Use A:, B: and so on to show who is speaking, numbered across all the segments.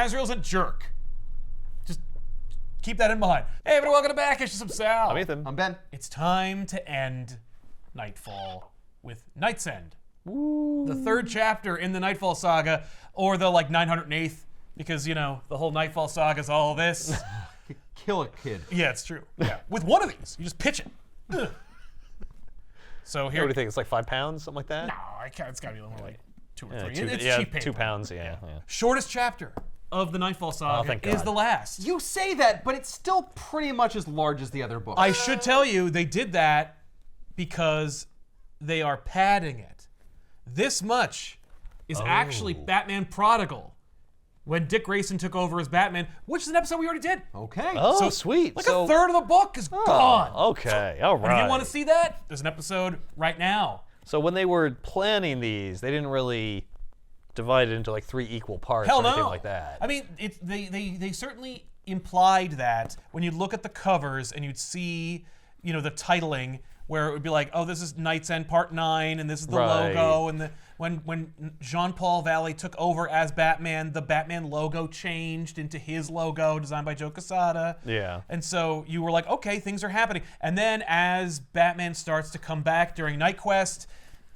A: Azrael's a jerk. Just keep that in mind. Hey, everybody, welcome to Back Issues of Sal.
B: I'm Ethan.
C: I'm Ben.
A: It's time to end Nightfall with KnightsEnd.
B: Ooh.
A: The third chapter in the Nightfall saga, or the 908th, because, you know, the whole Nightfall saga is all this.
C: Kill a kid.
A: Yeah, it's true. Yeah, with one of these, you just pitch it. Ugh. So here.
B: What do you think? It's like 5 pounds, something like that?
A: No, I can't. It's got to be a little more like 2 or 3.
B: It's
A: It's cheap paper.
B: 2 pounds, yeah.
A: Shortest chapter of the Nightfall saga
B: thank
A: is
B: God.
A: the last.
C: You say that, but it's still pretty much as large as the other books.
A: I should tell you, they did that because they are padding it. This much is actually Batman Prodigal, when Dick Grayson took over as Batman, which is an episode we already did.
C: Okay.
B: Oh,
A: So,
B: sweet.
A: Like a third of the book is gone.
B: Okay, all
A: And if
B: right.
A: you want to see that, there's an episode right now.
B: So when they were planning these, they didn't really divide it into like 3 equal parts
A: Hell
B: or anything
A: no.
B: like that.
A: I mean, they certainly implied that when you look at the covers and you'd see, you know, the titling where it would be like, oh, this is KnightsEnd Part 9, and this is the
B: Right.
A: logo, and when Jean-Paul Valley took over as Batman, the Batman logo changed into his logo, designed by Joe Quesada.
B: Yeah.
A: And so you were like, okay, things are happening. And then as Batman starts to come back during Night Quest,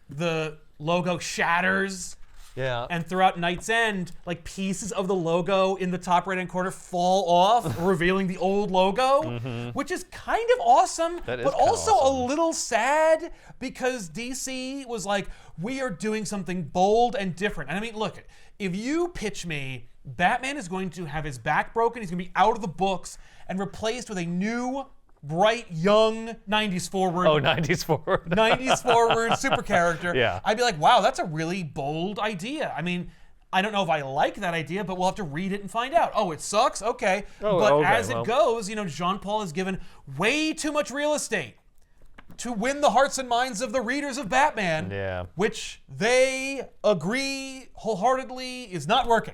A: the logo shatters.
B: Yeah.
A: And throughout KnightsEnd, like pieces of the logo in the top right-hand corner fall off, revealing the old logo, which is kind of awesome,
B: That is
A: but
B: kinda
A: also
B: awesome.
A: a little sad because DC was like, we are doing something bold and different. And I mean, look, if you pitch me, Batman is going to have his back broken, he's going to be out of the books and replaced with a new, bright, young, 90s forward.
B: Oh, 90s forward.
A: 90s forward super character.
B: Yeah.
A: I'd be like, wow, that's a really bold idea. I mean, I don't know if I like that idea, but we'll have to read it and find out. Oh, it sucks? Okay.
B: Oh,
A: but
B: okay,
A: as
B: well.
A: it goes, you know, Jean-Paul is given way too much real estate to win the hearts and minds of the readers of Batman,
B: Yeah.
A: which they agree wholeheartedly is not working.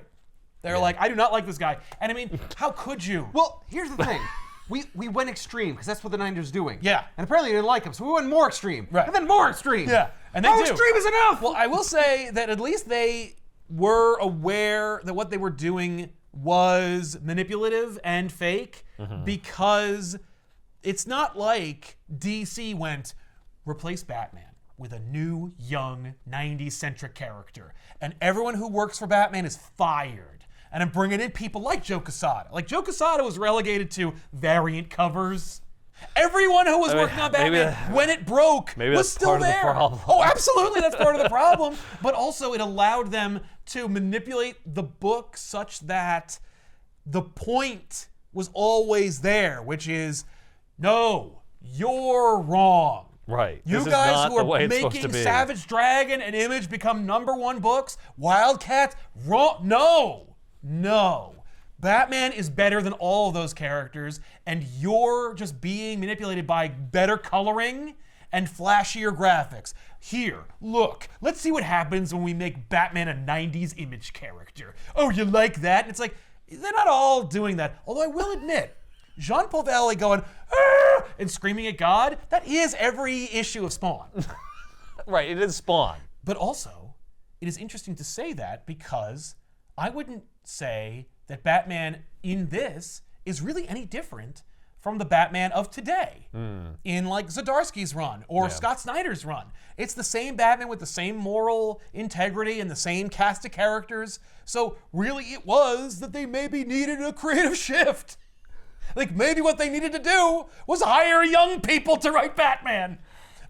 A: They're like, I do not like this guy. And I mean, how could you?
C: Well, here's the thing. We went extreme because that's what the 90s doing.
A: Yeah.
C: And apparently they didn't like him, so we went more extreme.
A: Right.
C: And then more extreme.
A: Yeah, and they
C: How
A: do.
C: extreme is enough?
A: Well, I will say that at least they were aware that what they were doing was manipulative and fake because it's not like DC went, replace Batman with a new, young, 90s-centric character, and everyone who works for Batman is fired. And I'm bringing in people like Joe Quesada. Like, Joe Quesada was relegated to variant covers. Everyone who was working on
B: maybe
A: Batman, when it broke,
B: maybe
A: was
B: that's
A: still
B: part of the
A: there.
B: problem.
A: Oh, absolutely, that's part of the problem. But also, it allowed them to manipulate the book such that the point was always there, which is, no, you're wrong.
B: Right.
A: You
B: This is
A: guys
B: not
A: who
B: the way
A: are
B: it's supposed to
A: making
B: be.
A: Savage Dragon and Image become #1 books, Wildcat, wrong. No. Batman is better than all of those characters, and you're just being manipulated by better coloring and flashier graphics. Here, look, let's see what happens when we make Batman a 90s Image character. Oh, you like that? And it's like, they're not all doing that. Although I will admit, Jean-Paul Valley going, "Arr!" and screaming at God, that is every issue of Spawn.
B: Right, it is Spawn.
A: But also, it is interesting to say that because I wouldn't say that Batman in this is really any different from the Batman of today in like Zdarsky's run or Scott Snyder's run. It's the same Batman with the same moral integrity and the same cast of characters. So really it was that they maybe needed a creative shift. Like maybe what they needed to do was hire young people to write Batman.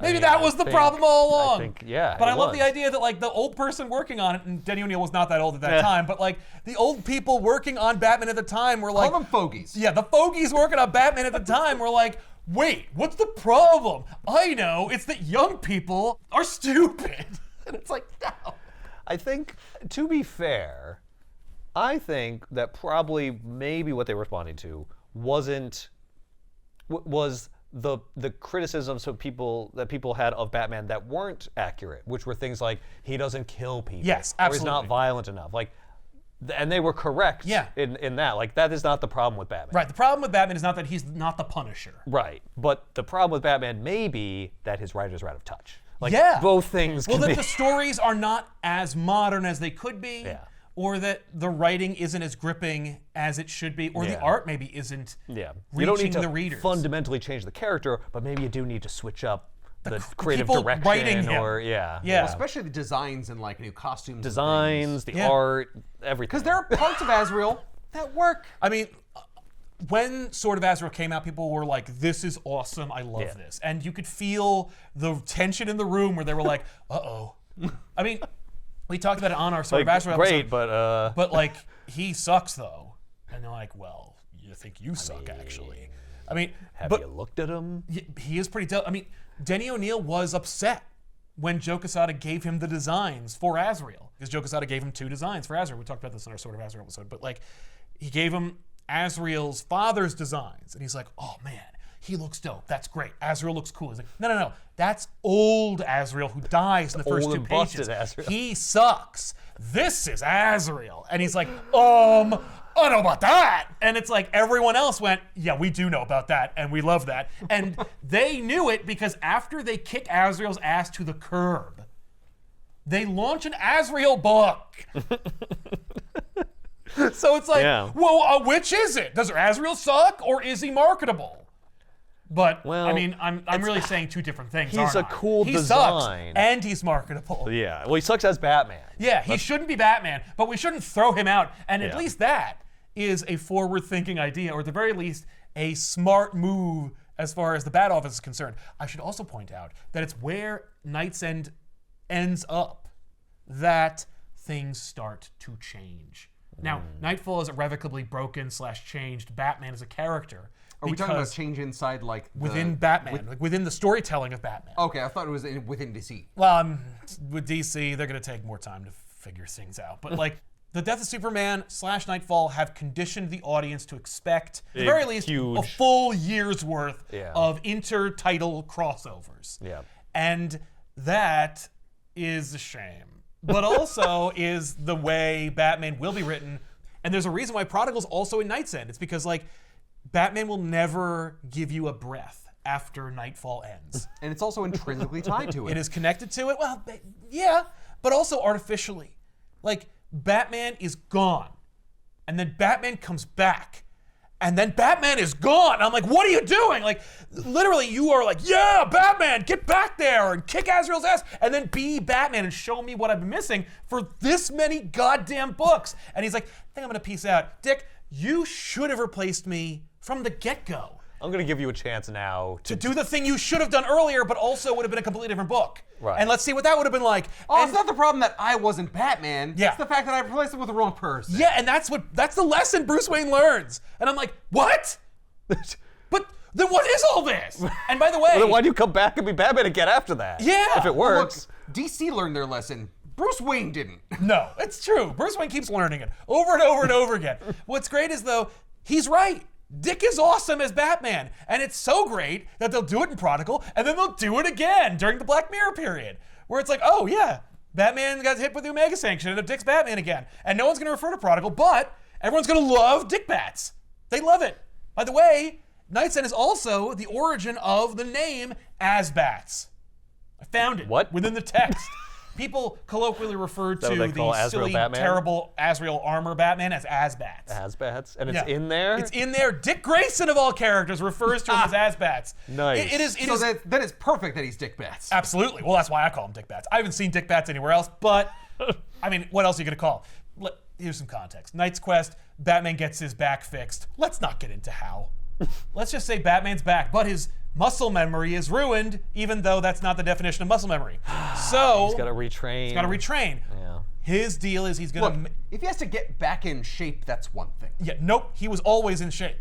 A: Maybe that was the problem all along.
B: I think, yeah,
A: But
B: it
A: I love the
B: was.
A: idea that like the old person working on it, and Denny O'Neil was not that old at that time, but like the old people working on Batman at the time were like,
C: Call them fogies.
A: yeah, the fogies working on Batman at the time were like, wait, what's the problem? I know, it's that young people are stupid. And it's like, no.
B: I think, to be fair, I think that probably maybe what they were responding to was the criticisms of people had of Batman that weren't accurate, which were things like he doesn't kill people,
A: Yes,
B: or he's
A: absolutely.
B: not violent enough, like, and they were correct.
A: Yeah.
B: in that, like, that is not the problem with Batman.
A: Right, the problem with Batman is not that he's not the Punisher.
B: Right, but the problem with Batman may be that his writers are out of touch. Like,
A: Yeah.
B: both things
A: Well,
B: can
A: that
B: be.
A: the stories are not as modern as they could be.
B: Yeah.
A: or that the writing isn't as gripping as it should be, or the art maybe isn't
B: you
A: reaching
B: don't need to
A: the readers.
B: fundamentally change the character, but maybe you do need to switch up the creative
A: people
B: direction
A: writing him.
B: or
A: Yeah.
C: Well, especially the designs and like new costumes.
B: designs, the
A: Yeah.
B: art, everything.
C: Because there are parts of Azrael that work.
A: I mean, when Sword of Azrael came out, people were like, this is awesome, I love this. And you could feel the tension in the room where they were like, uh-oh. I mean, we talked about it on our Sword of Azrael
B: great,
A: episode.
B: but
A: Like, he sucks though. And they're like, well, you think you suck actually. I mean,
B: have
A: but
B: you looked at him?
A: he is pretty I mean, Denny O'Neil was upset when Joe Quesada gave him the designs for Azrael. Because Joe Quesada gave him 2 designs for Azrael. We talked about this in our Sword of Azrael episode. But like, he gave him Azrael's father's designs. And he's like, oh man, he looks dope. That's great. Azrael looks cool. He's like, no. That's old Azrael who dies in the first
B: Old
A: 2
B: and
A: pages.
B: busted Azrael.
A: He sucks. This is Azrael. And he's like, I don't know about that. And it's like everyone else went, yeah, we do know about that, and we love that. And they knew it because after they kick Azrael's ass to the curb, they launch an Azrael book. So it's like, well, which is it? Does Azrael suck, or is he marketable? But,
B: Well,
A: I mean, I'm really saying 2 different things,
B: He's
A: aren't
B: a
A: I?
B: cool
A: he
B: design.
A: Sucks, and he's marketable.
B: Yeah. Well, he sucks as Batman.
A: Yeah, he shouldn't be Batman, but we shouldn't throw him out. And at least that is a forward-thinking idea, or at the very least, a smart move as far as the Bat Office is concerned. I should also point out that it's where KnightsEnd ends up that things start to change. Now, Nightfall is irrevocably broken / changed Batman as a character.
C: Are we talking about change inside, like
A: within Batman, like within the storytelling of Batman?
C: Okay, I thought it was within DC.
A: Well, with DC, they're going to take more time to figure things out. But like, the Death of Superman / Nightfall have conditioned the audience to expect, at the very least, a full year's worth of inter-title crossovers.
B: Yeah.
A: And that is a shame. But also is the way Batman will be written. And there's a reason why Prodigal's also in KnightsEnd. It's because, like, Batman will never give you a breath after Nightfall ends.
C: And it's also intrinsically tied to it.
A: It is connected to it. Well, yeah, but also artificially. Like, Batman is gone, and then Batman comes back, and then Batman is gone. I'm like, what are you doing? Like, literally, you are like, yeah, Batman, get back there and kick Azrael's ass, and then be Batman and show me what I've been missing for this many goddamn books. And he's like, I think I'm gonna peace out. Dick, you should have replaced me from the get-go.
B: I'm going to give you a chance now
A: To do the thing you should have done earlier, but also would have been a completely different book.
B: Right.
A: And let's see what that would have been like.
C: Oh,
A: And-
C: it's not the problem that I wasn't Batman.
A: Yeah.
C: It's the fact that I replaced him with the wrong person.
A: Yeah, and that's the lesson Bruce Wayne learns. And I'm like, what? But then what is all this? And by the way,
B: Well, then why do you come back and be Batman again after that?
A: Yeah.
B: If it works.
C: Look, DC learned their lesson. Bruce Wayne didn't.
A: no, it's true. Bruce Wayne keeps learning it over and over and over again. What's great is, though, he's right. Dick is awesome as Batman, and it's so great that they'll do it in Prodigal, and then they'll do it again during the Black Mirror period, where it's like, oh yeah, Batman got hit with the Omega Sanction, and Dick's Batman again, and no one's going to refer to Prodigal, but everyone's going to love Dick Bats. They love it. By the way, KnightsEnd is also the origin of the name Azbats. I found it.
B: What?
A: Within the text. People colloquially refer to
B: what they call
A: the
B: Azrael
A: silly,
B: Batman?
A: terrible Azrael armor Batman as Azbats.
B: Azbats, and it's
A: Yeah.
B: in there.
A: It's in there. Dick Grayson of all characters refers to him as Azbats.
B: Nice.
A: It is.
C: So that is perfect that he's Dick Bats.
A: Absolutely. Well, that's why I call him Dick Bats. I haven't seen Dick Bats anywhere else, but I mean, what else are you gonna call? Here's some context. Knight's Quest. Batman gets his back fixed. Let's not get into how. Let's just say Batman's back, but his muscle memory is ruined, even though that's not the definition of muscle memory. So
B: He's got to retrain.
A: Got to retrain.
B: Yeah.
A: His deal is he's
C: Look,
A: gonna.
C: if he has to get back in shape, that's one thing.
A: Yeah, nope. He was always in shape.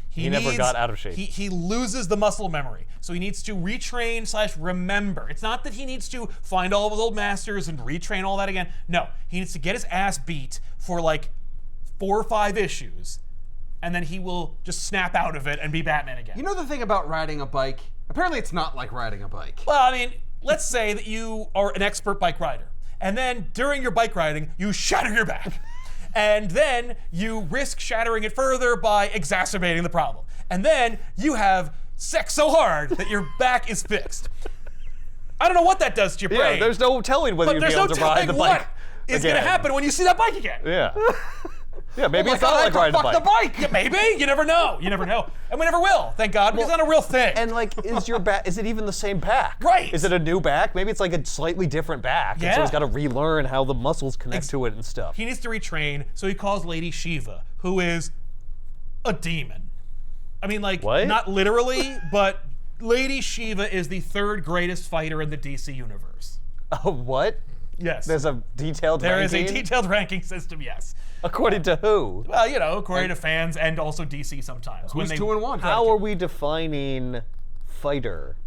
B: He never got out of shape.
A: He loses the muscle memory, so he needs to retrain / remember. It's not that he needs to find all of his old masters and retrain all that again. No, he needs to get his ass beat for like 4 or 5 issues, and then he will just snap out of it and be Batman again.
C: You know the thing about riding a bike? Apparently it's not like riding a bike.
A: Well, I mean, let's say that you are an expert bike rider, and then during your bike riding, you shatter your back. And then you risk shattering it further by exacerbating the problem. And then you have sex so hard that your back is fixed. I don't know what that does to your brain.
B: Yeah, there's no telling whether
A: but
B: you'd
A: there's
B: be able
A: no
B: to ride
A: telling
B: the bike.
A: is going to happen when you see that bike again.
B: Yeah. Yeah, maybe
C: Oh my
B: it's not
C: God, I
B: like
C: have to
B: riding a
C: fuck
B: bike.
C: the bike.
A: Yeah, maybe. You never know. You never know. And we never will, thank God, because it's not a real thing.
B: And like, is your back? Is it even the same back?
A: Right.
B: Is it a new back? Maybe it's like a slightly different back. And so
A: Yeah.
B: he's got to relearn how the muscles connect to it and stuff.
A: He needs to retrain, so he calls Lady Shiva, who is a demon. I mean, like,
B: What?
A: not literally, but Lady Shiva is the third greatest fighter in the DC universe.
B: Oh, what?
A: Yes.
B: There's a detailed
A: There is
B: ranking?
A: a detailed ranking system, yes.
B: According to who?
A: Well, you know, according to fans and also DC sometimes.
C: Who's 2 and 1?
B: How are we defining fighter?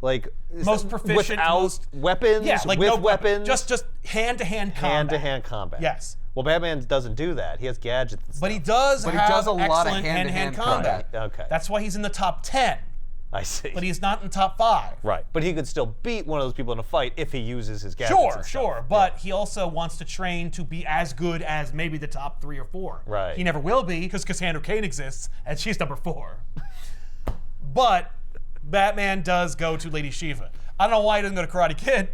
B: Like
A: Most proficient,
B: without
A: most-
B: weapons,
A: Yeah, like
B: with
A: no
B: weapons,
A: just hand-to-hand combat.
B: hand-to-hand combat.
A: Yes.
B: Well, Batman doesn't do that. He has gadgets and stuff.
A: But he does
C: But he
A: have
C: does a lot of
A: excellent
C: hand-to-hand
A: combat.
B: combat. Okay.
A: That's why he's in the top 10,
B: I see.
A: but he's not in the top 5.
B: Right. But he could still beat one of those people in a fight if he uses his gadgets.
A: Sure,
B: and stuff.
A: sure. But he also wants to train to be as good as maybe the top 3 or 4.
B: Right.
A: He never will be because Cassandra Cain exists and she's number 4. But Batman does go to Lady Shiva. I don't know why he doesn't go to Karate Kid,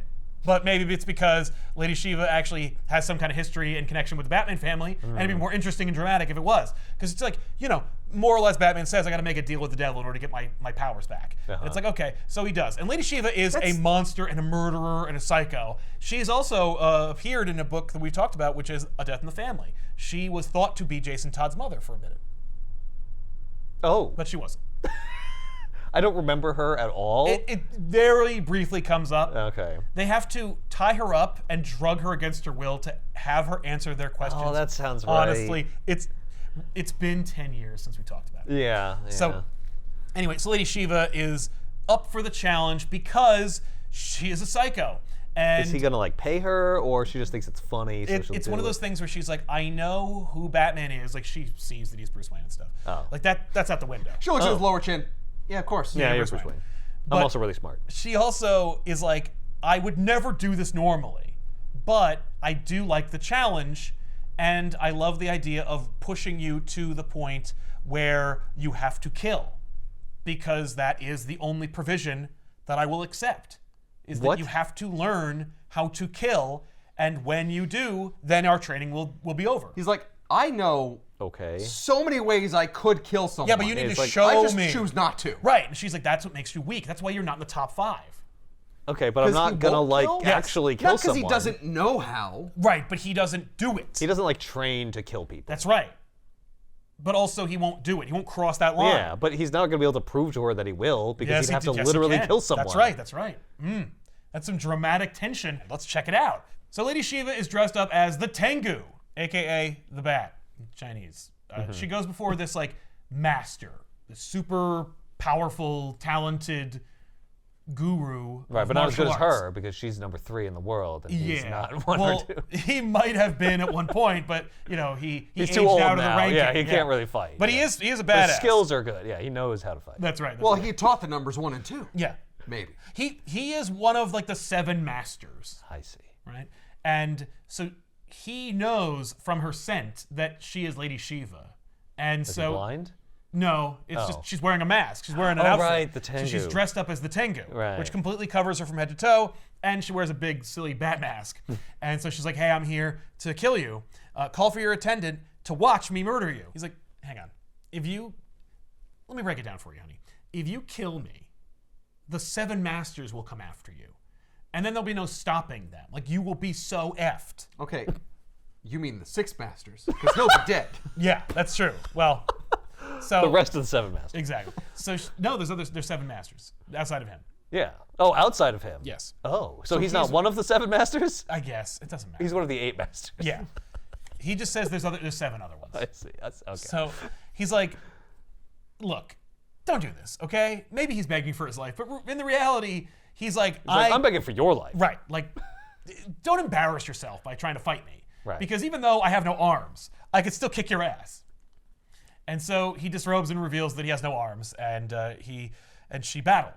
A: but maybe it's because Lady Shiva actually has some kind of history and connection with the Batman family, and it'd be more interesting and dramatic if it was. Because it's like, you know, more or less Batman says, I gotta make a deal with the devil in order to get my powers back. And it's like, okay, so he does. And Lady Shiva is a monster and a murderer and a psycho. She's also appeared in a book that we talked about, which is A Death in the Family. She was thought to be Jason Todd's mother for a minute,
B: Oh,
A: but she wasn't.
B: I don't remember her at all.
A: It very briefly comes up.
B: Okay.
A: They have to tie her up and drug her against her will to have her answer their questions.
B: Oh, that sounds right.
A: Honestly, it's been 10 years since we talked about it.
B: Yeah.
A: So anyway, so Lady Shiva is up for the challenge because she is a psycho. And
B: is he gonna like pay her, or she just thinks it's funny? So she'll
A: it's
B: do
A: one of
B: it?
A: those things where she's like, I know who Batman is. Like, she sees that he's Bruce Wayne and stuff.
B: Oh.
A: Like that's out the window.
C: She looks at his lower chin. Yeah, of course.
B: Yeah, you're
A: Bruce
B: Bruce
A: Wayne.
B: Wayne.
A: But-
B: I'm also really smart.
A: She also is like, I would never do this normally, but I do like the challenge, and I love the idea of pushing you to the point where you have to kill, because that is the only provision that I will accept, is that
B: What?
A: you have to learn how to kill, and when you do, then our training will be over.
C: He's like, I know
B: Okay.
C: so many ways I could kill someone.
A: Yeah, but you need
B: It's
A: to
B: like,
A: show
C: I just
A: me.
C: choose not to.
A: Right, and she's like, that's what makes you weak. That's why you're not in the top 5.
B: Okay, but I'm
C: 'Cause he
B: not gonna
C: won't
B: like
C: kill?
B: actually kill
C: Not because
B: someone.
C: he doesn't know how.
A: Right, but he doesn't do it.
B: He doesn't like train to kill people.
A: That's right. But also, he won't do it. He won't cross that line.
B: Yeah, but he's not gonna be able to prove to her that he will because
A: Yes,
B: he'd have
A: he-
B: to
A: yes, he
B: literally
A: can.
B: kill someone.
A: That's right. That's right. That's some dramatic tension. Let's check it out. So Lady Shiva is dressed up as the Tengu, aka the Bat, in Chinese. She goes before this like master, this super powerful, talented guru.
B: Right,
A: of
B: but not as good as
A: martial arts.
B: her because she's number 3 in the world and he's
A: Yeah.
B: not one
A: well,
B: or 2.
A: he might have been at one point, but you know he
B: He's
A: aged
B: too old
A: out of the
B: now.
A: ranking.
B: Yeah, he can't really fight.
A: But
B: yeah.
A: he is a
B: But
A: badass.
B: his skills are good. Yeah, he knows how to fight.
A: That's right. That's
C: Well,
A: right.
C: he taught the numbers 1 and 2.
A: Yeah.
C: Maybe.
A: He is one of like the 7 masters,
B: I see.
A: right? And so he knows from her scent that she is Lady Shiva. And
B: Is he
A: so
B: blind?
A: no, it's
B: Oh.
A: just she's wearing a mask. She's wearing an
B: Oh,
A: outfit.
B: right, the
A: So she's
B: Tengu.
A: dressed up as the Tengu,
B: Right.
A: which completely covers her from head to toe, and she wears a big silly bat mask. And so she's like, "Hey, I'm here to kill you. Call for your attendant to watch me murder you." He's like, "Hang on. Let me break it down for you, honey. If you kill me, the 7 masters will come after you, and then there'll be no stopping them. Like, you will be so effed."
C: Okay. You mean the 6 masters? Because he'll be dead.
A: Yeah, that's true. Well, so
B: The rest of the 7 masters.
A: exactly. So no, there's 7 masters outside of him.
B: Yeah. Oh, outside of him.
A: Yes.
B: Oh, so he's not one of the 7 masters?
A: I guess it doesn't matter.
B: He's one of the 8 masters.
A: Yeah. He just says there's 7 other ones.
B: I see. That's okay.
A: So he's like, "Look, don't do this, okay?" Maybe he's begging for his life, but in the reality, he's like,
B: I'm begging for your life.
A: right, like, don't embarrass yourself by trying to fight me.
B: Right.
A: Because even though I have no arms, I could still kick your ass. And so he disrobes and reveals that he has no arms, and she battle.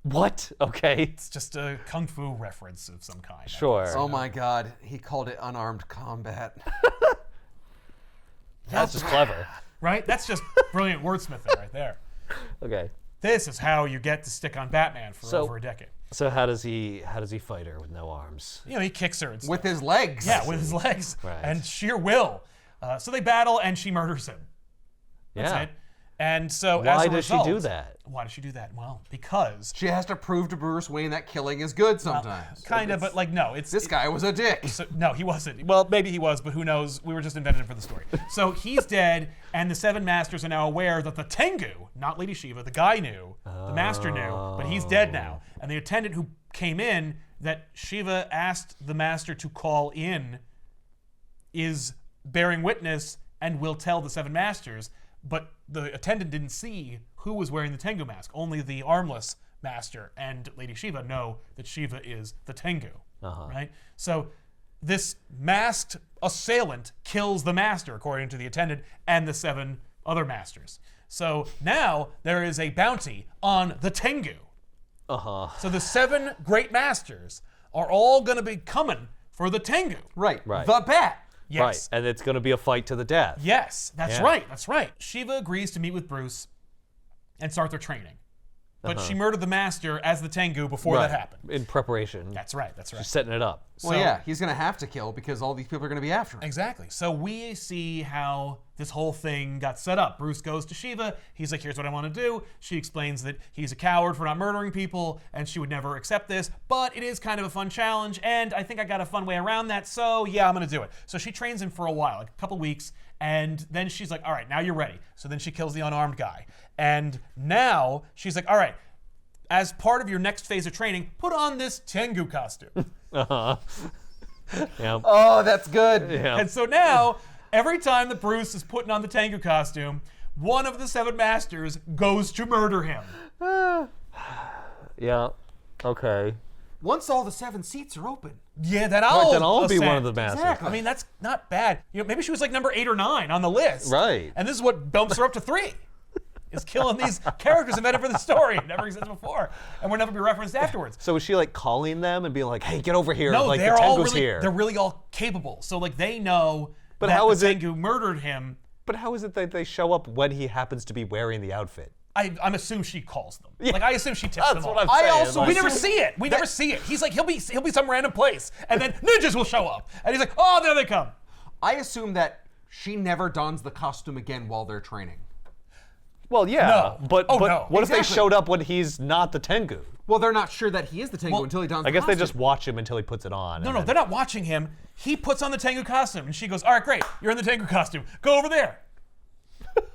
B: What? Okay.
A: It's just a kung fu reference of some kind. I
B: Sure.
A: guess.
C: Oh my God. He called it unarmed combat.
B: That's just clever.
A: Right? That's just brilliant wordsmithing right there.
B: Okay.
A: This is how you get to stick on Batman for
B: So-
A: over a decade.
B: So how does he fight her with no arms?
A: You know, he kicks her and stuff.
C: With his legs.
A: Yeah, with his legs
B: Right.
A: and sheer will. So they battle, and she murders him. That's
B: Yeah.
A: it. And so
B: Why
A: as a
B: does she
A: result,
B: do that?
A: Why does she do that? Well, because
C: She has to prove to Bruce Wayne that killing is good sometimes.
A: kind of, but like no, it's
C: This guy was a dick.
A: So, no, he wasn't. Well, maybe he was, but who knows? We were just invented him for the story. So he's dead, and the Seven Masters are now aware that the Tengu, not Lady Shiva, the guy knew, the Master knew, but he's dead now. And the attendant who came in that Shiva asked the Master to call in is bearing witness and will tell the Seven Masters, but the attendant didn't see who was wearing the Tengu mask. Only the armless Master and Lady Shiva know that Shiva is the Tengu, right? So this masked assailant kills the Master, according to the attendant, and the 7 other Masters. So now there is a bounty on the Tengu. So the 7 great Masters are all going to be coming for the Tengu.
C: Right.
B: Right.
C: The bat.
A: Yes.
B: Right, and it's going to be a fight to the death.
A: Yes, that's
B: Yeah.
A: right. That's right. Shiva agrees to meet with Bruce and start their training. But she murdered the Master as the Tengu before that happened.
B: In preparation.
A: That's right. That's right.
B: She's setting it up.
C: Well,
A: So-
C: yeah, he's going to have to kill because all these people are going to be after him.
A: Exactly. So we see how this whole thing got set up. Bruce goes to Shiva. He's like, here's what I want to do. She explains that he's a coward for not murdering people, and she would never accept this, but it is kind of a fun challenge, and I think I got a fun way around that, so yeah, I'm going to do it. So she trains him for a while, like a couple weeks, and then she's like, all right, now you're ready. So then she kills the unarmed guy. And now she's like, all right, as part of your next phase of training, put on this Tengu costume.
B: Yeah.
C: Oh, that's good.
B: Yeah.
A: And so now, every time that Bruce is putting on the Tengu costume, one of the 7 Masters goes to murder him.
B: Yeah. Okay.
C: Once all the 7 seats are open.
A: Yeah, then
B: Then I'll be
A: ascend.
B: one of the Masters.
C: Exactly.
A: I mean, that's not bad. You know, maybe she was like number 8 or 9 on the list.
B: Right.
A: And this is what bumps her up to 3. Is killing these characters invented for the story. Never existed before. And will never be referenced afterwards.
B: So is she like calling them and being like, hey, get over here.
A: No,
B: like
A: they're
B: the
A: all
B: Tengu's
A: really,
B: here.
A: they're really all capable. So like they know
B: But
A: that
B: how
A: the
B: is it-
A: Tengu murdered him.
B: But how is it that they show up when he happens to be wearing the outfit?
A: I'm assuming she calls them. Like I assume she tips them
B: That's
A: off.
B: what I'm
C: I
B: saying.
C: also-
B: like-
A: We never see it. We never see it. He's like, he'll be some random place, and then ninjas will show up, and he's like, oh, there they come.
C: I assume that she never dons the costume again while they're training.
B: Well, yeah.
A: No.
B: But,
A: Oh,
B: but
A: no.
B: what if they
C: Exactly.
B: showed up when he's not the Tengu?
C: Well, they're not sure that he is the Tengu
A: Well,
C: until he dons
B: I
C: the
B: guess they
C: costume.
B: just watch him until he puts it on.
A: No,
B: and
A: no,
B: then-
A: they're not watching him. He puts on the Tengu costume, and she goes, all right, great, you're in the Tengu costume. Go over there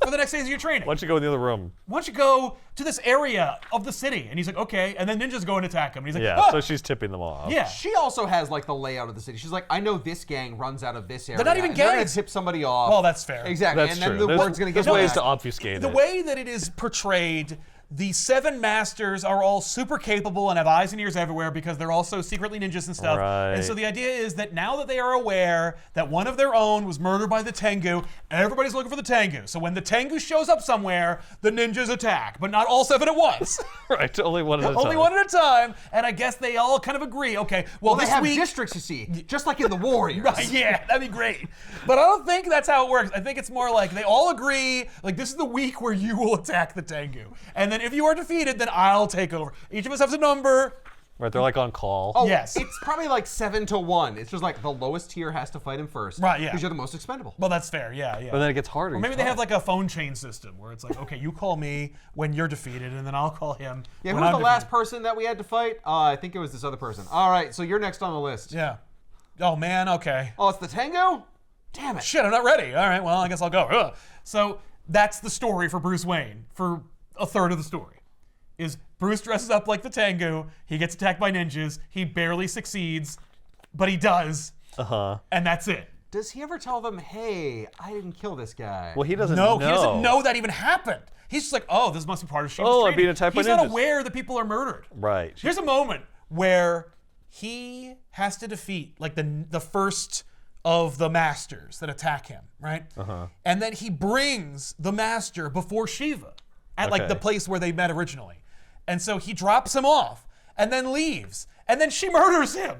A: for the next phase of your training.
B: Why don't you go in the other room?
A: Why don't you go to this area of the city? And he's like, okay. And then ninjas go and attack him. And he's like,
B: Yeah,
A: ah!
B: so she's tipping them off.
A: Yeah.
C: She also has like the layout of the city. She's like, I know this gang runs out of this area.
A: not even
C: and They're gonna
A: gangs.
C: tip somebody off.
A: Well, that's fair.
C: Exactly.
B: That's
C: and then
B: true.
C: the
B: There's-
C: word's gonna get
B: there's ways
C: back.
B: to obfuscate
A: The
B: it.
A: way that it is portrayed, the 7 Masters are all super capable and have eyes and ears everywhere because they're also secretly ninjas and stuff.
B: Right.
A: And so the idea is that now that they are aware that one of their own was murdered by the Tengu, everybody's looking for the Tengu. So when the Tengu shows up somewhere, the ninjas attack, but not all 7 at once.
B: Right, only one at a time.
A: Only one at a time. And I guess they all kind of agree, okay, well,
C: Well, they
A: this
C: have
A: week...
C: districts, you see, just like in the Warriors.
A: Right, yeah, that'd be great. But I don't think that's how it works. I think it's more like they all agree, like this is the week where you will attack the Tengu. And then if you are defeated, then I'll take over. Each of us has a number.
B: Right, they're like on call.
C: Oh,
A: Yes.
C: It's probably like 7-1. It's just like the lowest tier has to fight him first.
A: Right, yeah.
C: Because you're the most expendable.
A: Well, that's fair, yeah.
B: But then it gets harder.
A: Or maybe they have like a phone chain system where it's like, okay, you call me when you're defeated, and then I'll call him
C: Yeah,
A: when
C: who was
A: I'm
C: the last
A: defeated.
C: person that we had to fight? I think it was this other person. All right, so you're next on the list.
A: Yeah. Oh, man, okay.
C: Oh, it's the Tengu? Damn it.
A: Shit, I'm not ready. All right, well, I guess I'll go. Ugh. So that's the story for Bruce Wayne, for a third of the story. Is Bruce dresses up like the Tengu, he gets attacked by ninjas, he barely succeeds, but he does, and that's it.
C: Does he ever tell them, hey, I didn't kill this guy?
B: Well, he doesn't
A: No,
B: know.
A: he doesn't know that even happened. He's just like, oh, this must be part of Shiva's
B: Oh, I'm
A: training.
B: being attacked by
A: He's not
B: ninjas.
A: aware that people are murdered.
B: Right.
A: Here's a moment where he has to defeat like the first of the masters that attack him, right? And then he brings the master before Shiva at like
B: Okay.
A: the place where they met originally. And so he drops him off and then leaves. And then she murders him.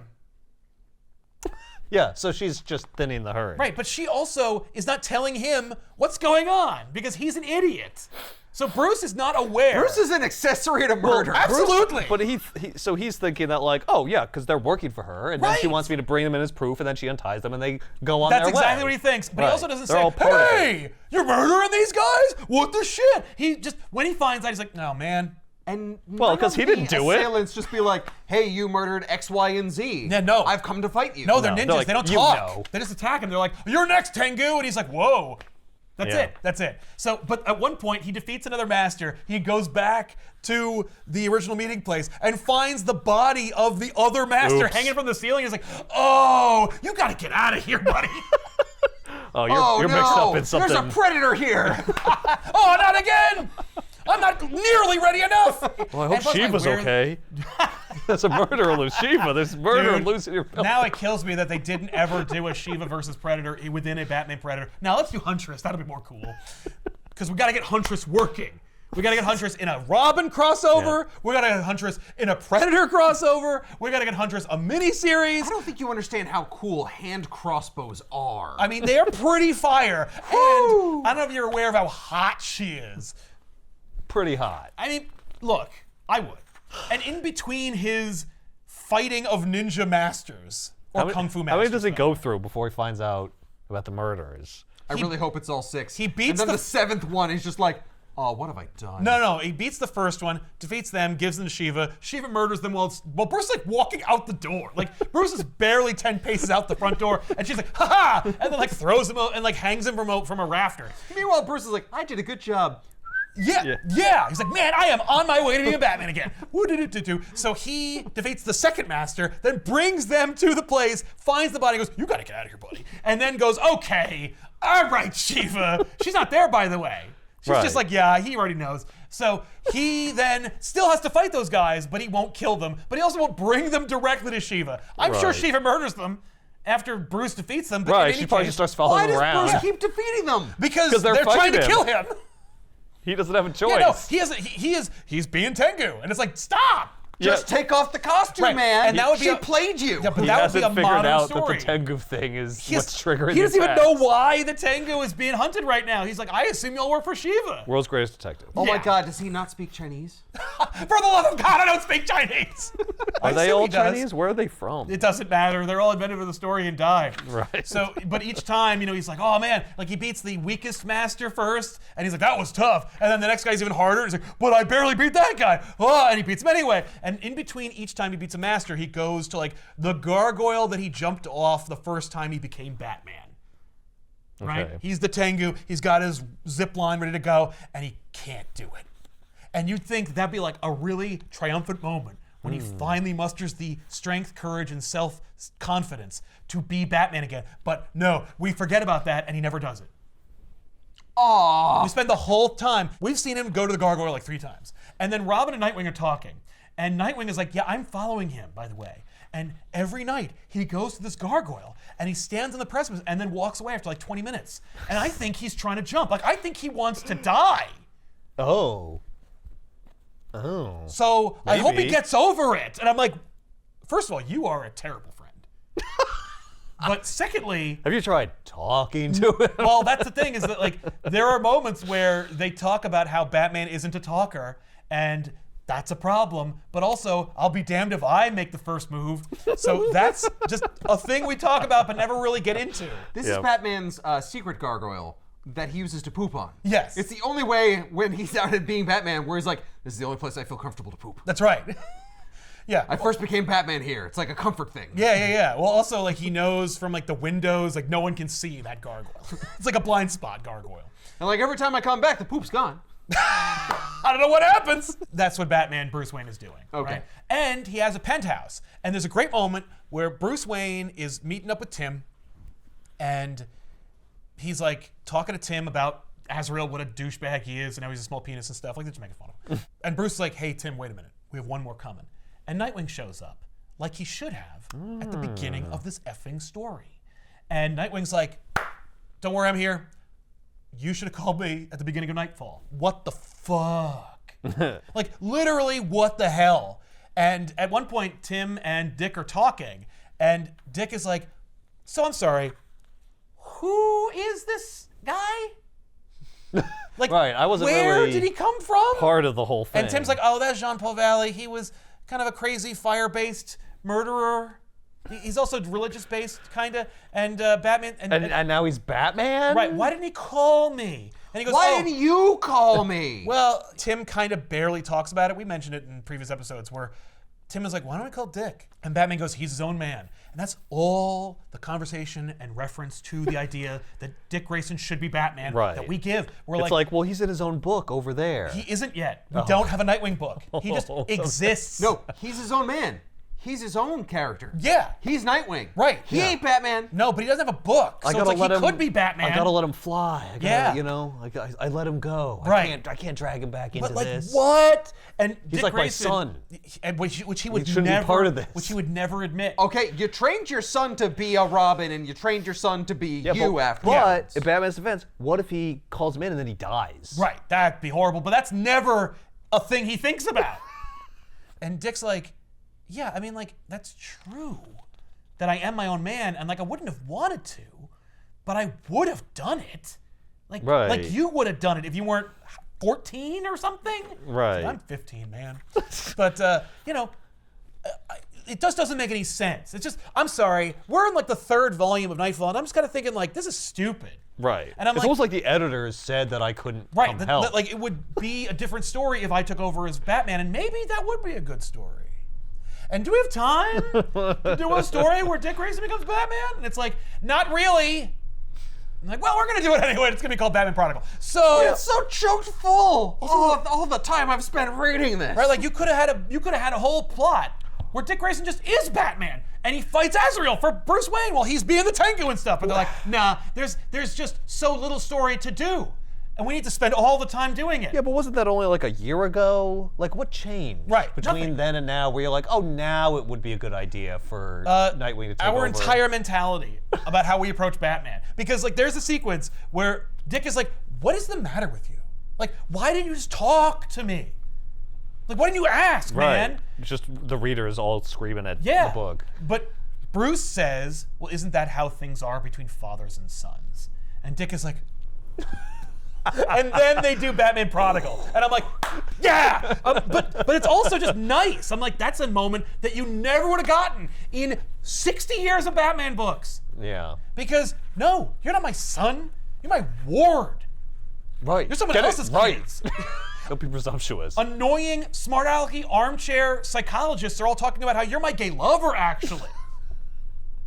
B: Yeah, so she's just thinning the herd.
A: Right, but she also is not telling him what's going on because he's an idiot. So Bruce is not aware.
C: Bruce is an accessory to murder.
A: Absolutely.
B: But so he's thinking that like, oh yeah, because they're working for her, and then she
A: Right.
B: wants me to bring them in as proof, and then she unties them, and they go on their
A: That's
B: way.
A: exactly what he thinks. But he
B: Right.
A: also doesn't
B: They're
A: say,
B: all part of it.
A: hey, you're murdering these guys? What the shit? He just, when he finds out, he's like, no, man.
C: And
B: Well, 'cause he didn't do it.
C: Assailants just be like, hey, you murdered X, Y, and Z.
A: Yeah, no.
C: I've come to fight you.
A: No, they're
B: No,
A: ninjas.
B: they're like,
A: they don't
B: you
A: talk.
B: know.
A: They just attack him. They're like, you're next, Tengu. And he's like, whoa. That's
B: Yeah.
A: it. That's it. So, but at one point, he defeats another master. He goes back to the original meeting place and finds the body of the other master
B: Oops.
A: hanging from the ceiling. He's like, oh, you got to get out of here, buddy.
B: Oh,
C: Oh,
B: you're
C: no.
B: mixed up in something.
C: There's a predator here.
A: Oh, not again. I'm not nearly ready enough.
B: Well, I
A: And
B: hope
A: plus,
B: Shiva's
A: we're-
B: okay. There's a murder of Shiva. There's murder
A: Dude,
B: loose in your film.
A: now it kills me that they didn't ever do a Shiva versus Predator within a Batman Predator. Now let's do Huntress. That'll be more cool. Because we got to get Huntress working. We got to get Huntress in a Robin crossover.
B: Yeah.
A: We got to get Huntress in a Predator crossover. We got to get Huntress a miniseries.
C: I don't think you understand how cool hand crossbows are.
A: I mean, they are pretty fire. And I don't know if you're aware of how hot she is.
B: Pretty hot.
A: I mean, look, I would. And in between his fighting of ninja masters, or kung fu masters.
B: How many does he go through before he finds out about the murders?
C: I really hope it's all 6.
A: he beats
C: and then
A: the-
C: the 7th one is just like, oh, what have I done?
A: No, he beats the first one, defeats them, gives them to Shiva. Shiva murders them while Bruce is like walking out the door. Like Bruce is barely 10 paces out the front door, and she's like, ha! And then like throws him out and like hangs him from a rafter.
C: Meanwhile, Bruce is like, I did a good job.
A: Yeah. He's like, man, I am on my way to being a Batman again. Woo-doo-doo-doo-doo. So he defeats the second master, then brings them to the place, finds the body, goes, you gotta get out of here, buddy. And then goes, okay, all right, Shiva. She's not there, by the way. She's
B: Right.
A: just like, yeah, he already knows. So he then still has to fight those guys, but he won't kill them. But he also won't bring them directly to Shiva. I'm sure
B: Right.
A: Shiva murders them after Bruce defeats them. But in
B: Right,
A: any
B: she probably
A: case-
B: just starts
C: Why
B: following
C: does
B: around.
C: Bruce keep defeating them?
A: because
B: 'Cause they're
A: they're trying to
B: fighting
A: kill
B: him.
A: him.
B: He doesn't have a choice.
A: Yeah, no, he's being Tengu, and it's like, stop.
C: Just take off the costume,
A: Right,
C: man.
A: and that would be
C: she
A: a-
C: played you.
A: Yeah, but
B: He
A: that would
B: hasn't
A: be a
B: figured
A: modern
B: out
A: story.
B: that the Tengu thing is
A: He has-
B: what's triggering
A: He doesn't
B: the
A: even know
B: attacks.
A: why the Tengu is being hunted right now. He's like, I assume y'all work for Shiva.
B: World's greatest detective.
C: Oh my
A: Yeah.
C: God, does he not speak Chinese?
A: For the love of God, I don't speak Chinese.
B: Are
A: I
B: they
A: assume
B: all
A: he does.
B: Chinese? Where are they from?
A: It doesn't matter. They're all invented for the story and die.
B: Right.
A: So, but each time, he's like, oh man, like he beats the weakest master first, and he's like, that was tough. And then the next guy's even harder. He's like, but I barely beat that guy. Oh, and he beats him anyway. And in between each time he beats a master, he goes to like the gargoyle that he jumped off the first time he became Batman. Right?
B: Okay.
A: He's the Tengu. He's got his zip line ready to go, and he can't do it. And you'd think that'd be like a really triumphant moment when he finally musters the strength, courage, and self-confidence to be Batman again. But no, we forget about that, and he never does it.
C: Aww.
A: We spend the whole time, we've seen him go to the gargoyle like 3 times. And then Robin and Nightwing are talking. And Nightwing is like, yeah, I'm following him, by the way. And every night he goes to this gargoyle and he stands on the precipice and then walks away after like 20 minutes. And I think he's trying to jump. Like, I think he wants to die.
B: Oh.
A: So I hope he
B: Maybe.
A: gets over it. And I'm like, first of all, you are a terrible friend. But secondly,
B: Have you tried talking to him?
A: well, that's the thing is that like there are moments where they talk about how Batman isn't a talker, and that's a problem. But also, I'll be damned if I make the first move. So that's just a thing we talk about but never really get into.
C: This
B: Yeah.
C: is Batman's secret gargoyle that he uses to poop on.
A: Yes.
C: It's the only way when he's out at being Batman where he's like, this is the only place I feel comfortable to poop.
A: That's right. Yeah.
C: I first became Batman here. It's like a comfort thing.
A: Yeah. Well, also, like, he knows from, like, the windows, like, no one can see that gargoyle. It's like a blind spot gargoyle.
C: And like every time I come back, the poop's gone.
A: I don't know what happens. That's what Batman Bruce Wayne is doing.
C: Okay.
A: Right? And he has a penthouse. And there's a great moment where Bruce Wayne is meeting up with Tim, and he's, like, talking to Tim about Azrael, what a douchebag he is, and how he's a small penis and stuff. Like, they're just making fun of him. And Bruce is like, hey, Tim, wait a minute. We have one more coming. And Nightwing shows up, like he should have, at the beginning of this effing story. And Nightwing's like, don't worry, I'm here. You should have called me at the beginning of Nightfall. What the fuck? Like, literally, what the hell? And at one point, Tim and Dick are talking, and Dick is like, so I'm sorry, who is this guy? Like,
B: Right, I wasn't
A: where
B: really
A: did he come from?
B: part of the whole thing.
A: And Tim's like, oh, that's Jean-Paul Valley. He was kind of a crazy fire-based murderer. He's also religious-based, kind of. And Batman...
B: and now he's Batman?
A: Right, why didn't he call me? And he goes,
C: Why didn't you call me?
A: Well, Tim kind of barely talks about it. We mentioned it in previous episodes where Tim is like, why don't we call Dick? And Batman goes, he's his own man. And that's all the conversation and reference to the idea that Dick Grayson should be Batman that we give. We're
B: It's like, well, he's in his own book over there.
A: he isn't yet. We don't have a Nightwing book. He just exists.
C: No, he's his own man. He's his own character.
A: Yeah.
C: He's Nightwing.
A: Right.
C: He ain't Batman.
A: No, but he doesn't have a book. So it's like he could be Batman.
B: I gotta let him fly. I gotta,
A: Yeah.
B: you know, I let him go.
A: Right.
B: I can't drag him back into
A: But like
B: this.
A: what? And
B: He's
A: Dick
B: like my
A: Grayson,
B: son.
A: which he would
B: shouldn't
A: never
B: be part of this.
A: Which he would never admit.
C: Okay, you trained your son to be a Robin, and you trained your son to be you after.
B: But in Batman's defense, what if he calls him in and then he dies?
A: Right, that'd be horrible, but that's never a thing he thinks about. And Dick's like, yeah, I mean, like, that's true that I am my own man, and like, I wouldn't have wanted to, but I would have done it. Like you would have done it if you weren't 14 or something.
B: Right.
A: I'm 15, man. But, you know, it just doesn't make any sense. It's just, I'm sorry, we're in like the 3rd volume of Nightfall, and I'm just kind of thinking like, this is stupid.
B: Right.
A: And I'm
B: it's
A: like,
B: almost like the editors said that I couldn't
A: right,
B: come help.
A: like it would be a different story if I took over as Batman, and maybe that would be a good story. And do we have time to do a story where Dick Grayson becomes Batman? And it's like, not really. I'm like, well, we're gonna do it anyway. It's gonna be called Batman Prodigal. So
C: It's so choked full. All the time I've spent reading this.
A: right, like you could have had a whole plot where Dick Grayson just is Batman and he fights Azrael for Bruce Wayne while he's being the Tengu and stuff. And they're like, nah, there's just so little story to do. And we need to spend all the time doing it.
B: Yeah, but wasn't that only like a year ago? Like, what changed between
A: nothing.
B: then and now where you're like, oh, now it would be a good idea for Nightwing to take over?
A: Our entire mentality about how we approach Batman. Because, like, there's a sequence where Dick is like, what is the matter with you? Like, why didn't you just talk to me? Like, why didn't you ask, man?
B: It's just the readers all screaming at
A: Yeah.
B: the book.
A: But Bruce says, well, isn't that how things are between fathers and sons? And Dick is like... and then they do Batman Prodigal. And I'm like, yeah! But it's also just nice. I'm like, that's a moment that you never would have gotten in 60 years of Batman books.
B: Yeah.
A: Because, no, you're not my son. You're my ward.
B: Right.
A: You're someone
B: Get it
A: else's
B: right.
A: kids.
B: Don't be presumptuous.
A: Annoying, smart alecky, armchair psychologists are all talking about how you're my gay lover, actually.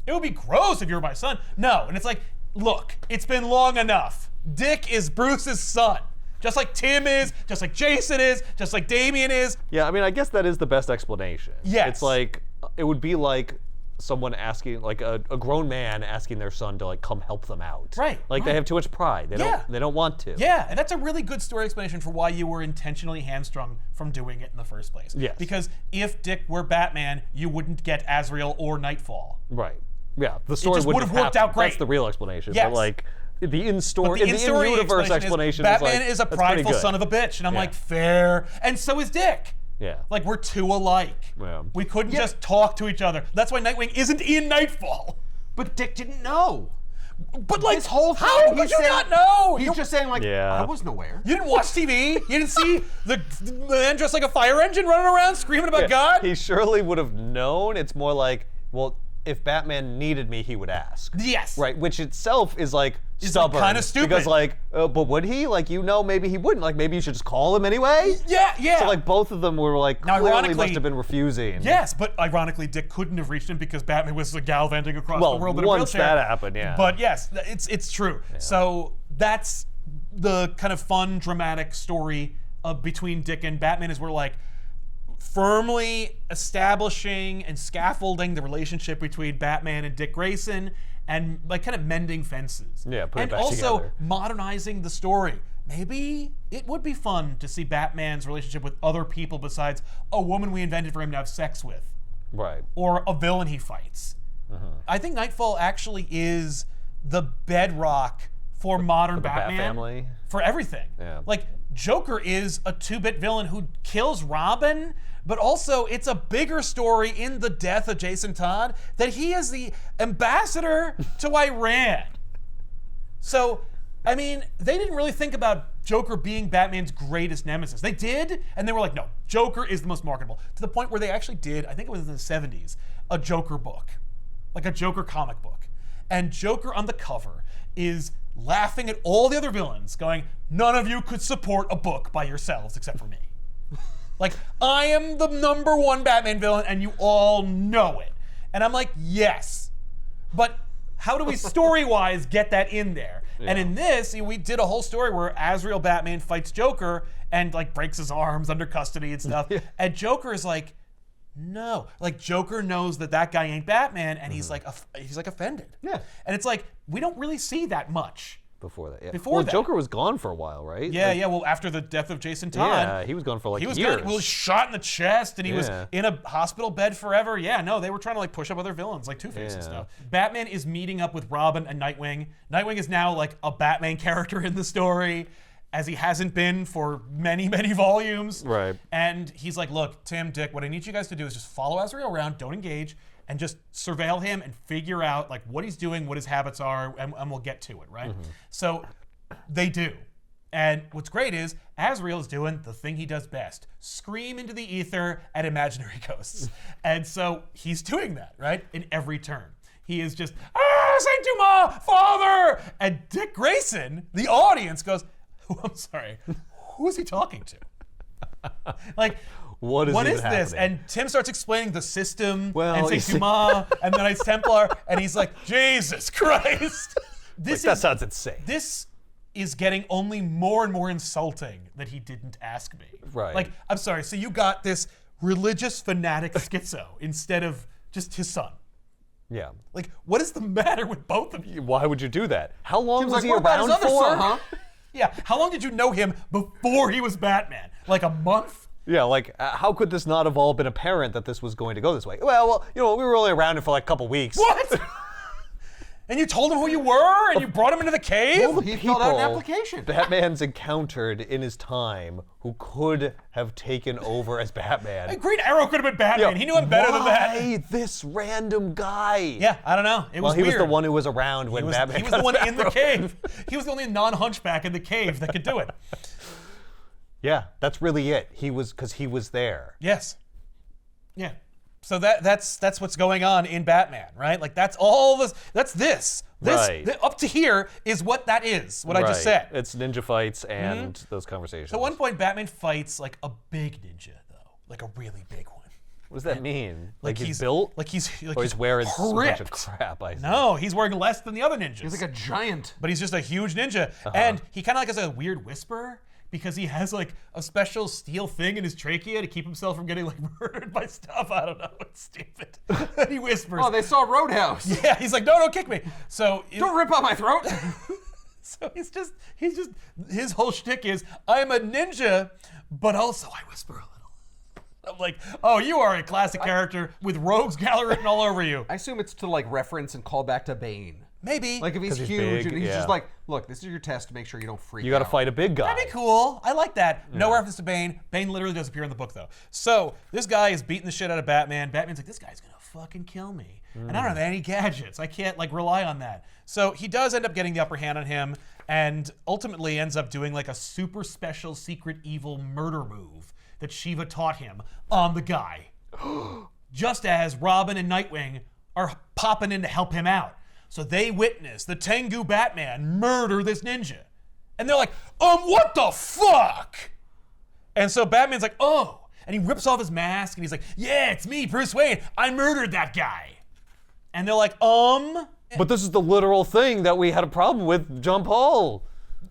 A: It would be gross if you were my son. No, and it's like, look, it's been long enough. Dick is Bruce's son. Just like Tim is, just like Jason is, just like Damian is.
B: Yeah, I mean, I guess that is the best explanation.
A: Yes.
B: It's like, it would be like someone asking, like a grown man asking their son to like come help them out.
A: Right,
B: Like
A: right.
B: they have too much pride. They don't want to.
A: Yeah, and that's a really good story explanation for why you were intentionally hamstrung from doing it in the first place.
B: Yes.
A: Because if Dick were Batman, you wouldn't get Azrael or Nightfall.
B: Right. Yeah, the story
A: just
B: wouldn't
A: would have worked
B: happened.
A: out great.
B: That's the real explanation.
A: Yes.
B: But like the in-story,
A: But the in-story
B: in-universe explanation is
A: Batman
B: like,
A: is a
B: that's pretty
A: prideful
B: good.
A: son of a bitch, and I'm
B: Yeah.
A: like, fair. And so is Dick.
B: Yeah.
A: Like, we're two alike.
B: Yeah.
A: We couldn't just talk to each other. That's why Nightwing isn't in Nightfall.
C: But Dick didn't know.
A: But like,
C: This whole time,
A: how
C: he's
A: could you
C: saying-
A: not know?
C: He's just saying, like,
B: Yeah.
C: I wasn't aware.
A: You didn't watch TV? You didn't see the man dressed like a fire engine running around screaming about God?
B: He surely would have known. It's more like, well, if Batman needed me, he would ask.
A: Yes.
B: Right, which itself is like stubborn.
A: kinda stupid.
B: Because like, but would he? Like, you know, maybe he wouldn't. Like, maybe you should just call him anyway.
A: Yeah.
B: So like, both of them were like,
A: Now,
B: clearly
A: ironically-
B: must have been refusing.
A: Yes, but ironically, Dick couldn't have reached him because Batman was gallivanting across
B: Well,
A: the world in a
B: once
A: wheelchair.
B: that happened, yeah.
A: But yes, it's true. So that's the kind of fun, dramatic story between Dick and Batman is we're like firmly establishing and scaffolding the relationship between Batman and Dick Grayson and like kind of mending fences.
B: Yeah, put it
A: and
B: back
A: also
B: together.
A: modernizing the story. Maybe it would be fun to see Batman's relationship with other people besides a woman we invented for him to have sex with.
B: Right.
A: Or a villain he fights. I think Nightfall actually is the bedrock for modern
B: the Bat
A: Batman.
B: family.
A: For everything.
B: Yeah.
A: Like, Joker is a 2-bit villain who kills Robin, but also it's a bigger story in the death of Jason Todd that he is the ambassador to Iran. So I mean, they didn't really think about Joker being Batman's greatest nemesis. They did, and they were like, no, Joker is the most marketable. To the point where they actually did, I think it was in the 70s, a Joker book. Like a Joker comic book. And Joker on the cover is laughing at all the other villains, going, none of you could support a book by yourselves except for me. Like, I am the #1 Batman villain, and you all know it. And I'm like, yes. But how do we story-wise get that in there? Yeah. And in this, we did a whole story where Azrael Batman fights Joker and like breaks his arms under custody and stuff. And Joker is like, no. Like, Joker knows that guy ain't Batman, and he's like offended.
C: Yeah.
A: And it's like, we don't really see that much.
B: Before that, yeah.
A: Before that.
B: Joker was gone for a while, right?
A: Yeah, yeah. Well, after the death of Jason Todd.
B: Yeah, he was gone for like years.
A: He was shot in the chest, and he was in a hospital bed forever. Yeah, no, they were trying to like push up other villains, like Two-Face and stuff. Batman is meeting up with Robin and Nightwing. Nightwing is now like a Batman character in the story, as he hasn't been for many, many volumes.
B: Right.
A: And he's like, look, Tim, Dick, what I need you guys to do is just follow Azrael around, don't engage, and just surveil him and figure out like what he's doing, what his habits are, and we'll get to it, right? So they do. And what's great is Azrael is doing the thing he does best, scream into the ether at imaginary ghosts. And so he's doing that, right? In every turn. He is just, Saint Dumas, Father! And Dick Grayson, the audience, goes, I'm sorry, who is he talking to? Like, what is this? And Tim starts explaining the system and Saint Dumas and the Knights Templar, and he's like, Jesus Christ.
B: That sounds insane.
A: This is getting only more and more insulting that he didn't ask me.
B: Right.
A: Like, I'm sorry, so you got this religious fanatic schizo instead of just his son.
B: Yeah.
A: Like, what is the matter with both of you?
B: Why would you do that? How long was
C: like,
B: he
C: what about
B: around
C: his other
B: for?
C: son, huh?
A: Yeah, how long did you know him before he was Batman? Like a month?
B: Yeah, like, how could this not have all been apparent that this was going to go this way? Well, you know, we were only around for like a couple weeks.
A: What? And you told him who you were, and you brought him into the cave?
C: Well, he filled out an application.
B: Batman's encountered in his time who could have taken over as Batman.
A: And Green Arrow could have been Batman.
B: Yeah,
A: He knew him better than that.
B: Why this random guy?
A: Yeah, I don't know. It was
B: he
A: weird.
B: was the one who was around when Batman
A: He was the one in the cave. He was the only non-hunchback in the cave that could do it.
B: Yeah, that's really it. Because he was there.
A: Yes. Yeah. So that's what's going on in Batman, right? Like that's all this. That's this.
B: Right.
A: Up to here is what that is. What I just said.
B: It's ninja fights and those conversations.
A: So at one point, Batman fights like a big ninja, though, like a really big one.
B: What does that mean? Like he's
A: he's
B: built?
A: Like he's
B: Or he's wearing a bunch of
A: ripped.
B: crap?
A: No, he's wearing less than the other ninjas.
C: He's like a giant.
A: But he's just a huge ninja, and he kind of like has a weird whisper. Because he has like a special steel thing in his trachea to keep himself from getting like murdered by stuff. I don't know. It's stupid. And he whispers.
C: Oh, they saw Roadhouse.
A: Yeah, he's like, no, don't kick me. So
C: Don't rip out my throat.
A: So he's just his whole shtick is I'm a ninja, but also I whisper a little. I'm like, oh, you are a classic character with rogues gallery written all over you.
C: I assume it's to like reference and call back to Bane.
A: Maybe.
C: Like if he's
B: 'Cause he's
C: huge
B: big,
C: and he's
B: yeah.
C: just like, look, this is your test to make sure you don't freak out.
B: You got to fight a big guy.
A: That'd be cool. I like that. No reference to Bane. Bane literally does appear in the book, though. So this guy is beating the shit out of Batman. Batman's like, this guy's gonna fucking kill me. And I don't have any gadgets. I can't like rely on that. So he does end up getting the upper hand on him, and ultimately ends up doing like a super special secret evil murder move that Shiva taught him on the guy. Just as Robin and Nightwing are popping in to help him out. So they witness the Tengu Batman murder this ninja. And they're like, what the fuck? And so Batman's like, oh. And he rips off his mask and he's like, yeah, it's me, Bruce Wayne. I murdered that guy. And they're like,
B: But this is the literal thing that we had a problem with John Paul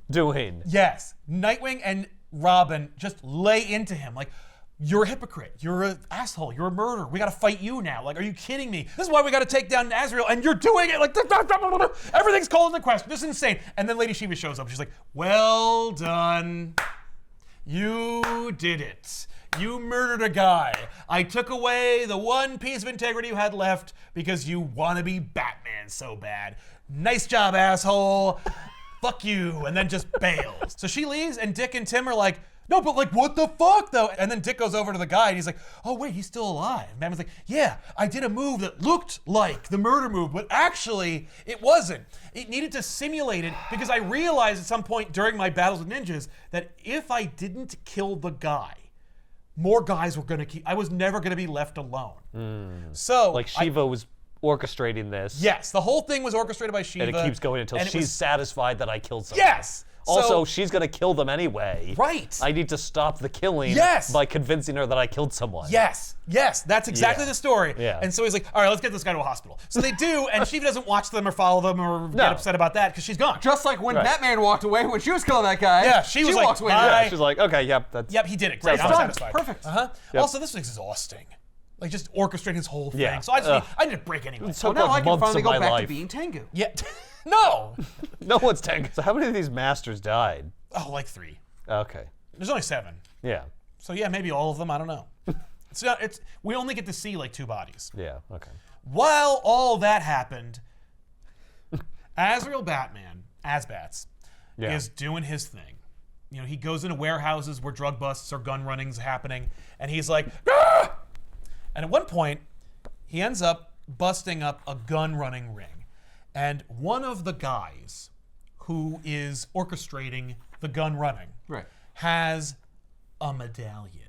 B: doing.
A: Yes. Nightwing and Robin just lay into him like, you're a hypocrite. You're an asshole. You're a murderer. We got to fight you now. Like, are you kidding me? This is why we got to take down Azrael, and you're doing it. Like, everything's called into question. This is insane. And then Lady Shiva shows up. She's like, well done. You did it. You murdered a guy. I took away the one piece of integrity you had left because you want to be Batman so bad. Nice job, asshole. Fuck you. And then just bails. So she leaves, and Dick and Tim are like, No, but like, what the fuck, though? And then Dick goes over to the guy, and he's like, oh, wait, he's still alive. And Batman's like, yeah, I did a move that looked like the murder move, but actually, it wasn't. It needed to simulate it, because I realized at some point during my battles with ninjas that if I didn't kill the guy, more guys were gonna I was never gonna be left alone. So,
B: Like Shiva was orchestrating this.
A: yes, the whole thing was orchestrated by Shiva.
B: And it keeps going until
A: and it
B: she's
A: was-
B: satisfied that I killed someone.
A: Yes!
B: Also,
A: So-
B: she's gonna kill them anyway.
A: Right.
B: I need to stop the killing
A: Yes.
B: by convincing her that I killed someone.
A: Yes, that's exactly
B: Yeah.
A: the story.
B: Yeah.
A: And so he's like, all right, let's get this guy to a hospital. So they do, and Shiva doesn't watch them or follow them or get upset about that because she's gone.
C: Just like when
B: Right.
C: Batman walked away when she was killing that guy.
A: Yeah, she was like,
C: walks away.
A: bye.
B: Yeah, she's like, okay, yep, that's...
A: Yep, he did it. Great,
B: Sounds
A: I'm
B: fine.
A: satisfied.
C: Perfect.
B: Yep.
A: Also, this was exhausting. Like, just orchestrating his whole thing.
B: Yeah.
A: So I need a break anyway.
B: It
C: So
B: took
C: now
B: like
C: I can
B: months
C: finally
B: of
C: go
B: my
C: back
B: life.
C: to being Tengu.
A: Yeah. No!
B: No one's 10. So how many of these masters died?
A: Oh, like 3.
B: Okay.
A: There's only 7.
B: Yeah.
A: So yeah, maybe all of them, I don't know. We only get to see like 2 bodies.
B: Yeah, okay.
A: While all that happened, Azrael Batman, Azbats,
B: Yeah.
A: is doing his thing. You know, he goes into warehouses where drug busts or gun runnings happening, and he's like, ah! And at one point, he ends up busting up a gun running ring. And one of the guys who is orchestrating the gun running
C: Right.
A: has a medallion.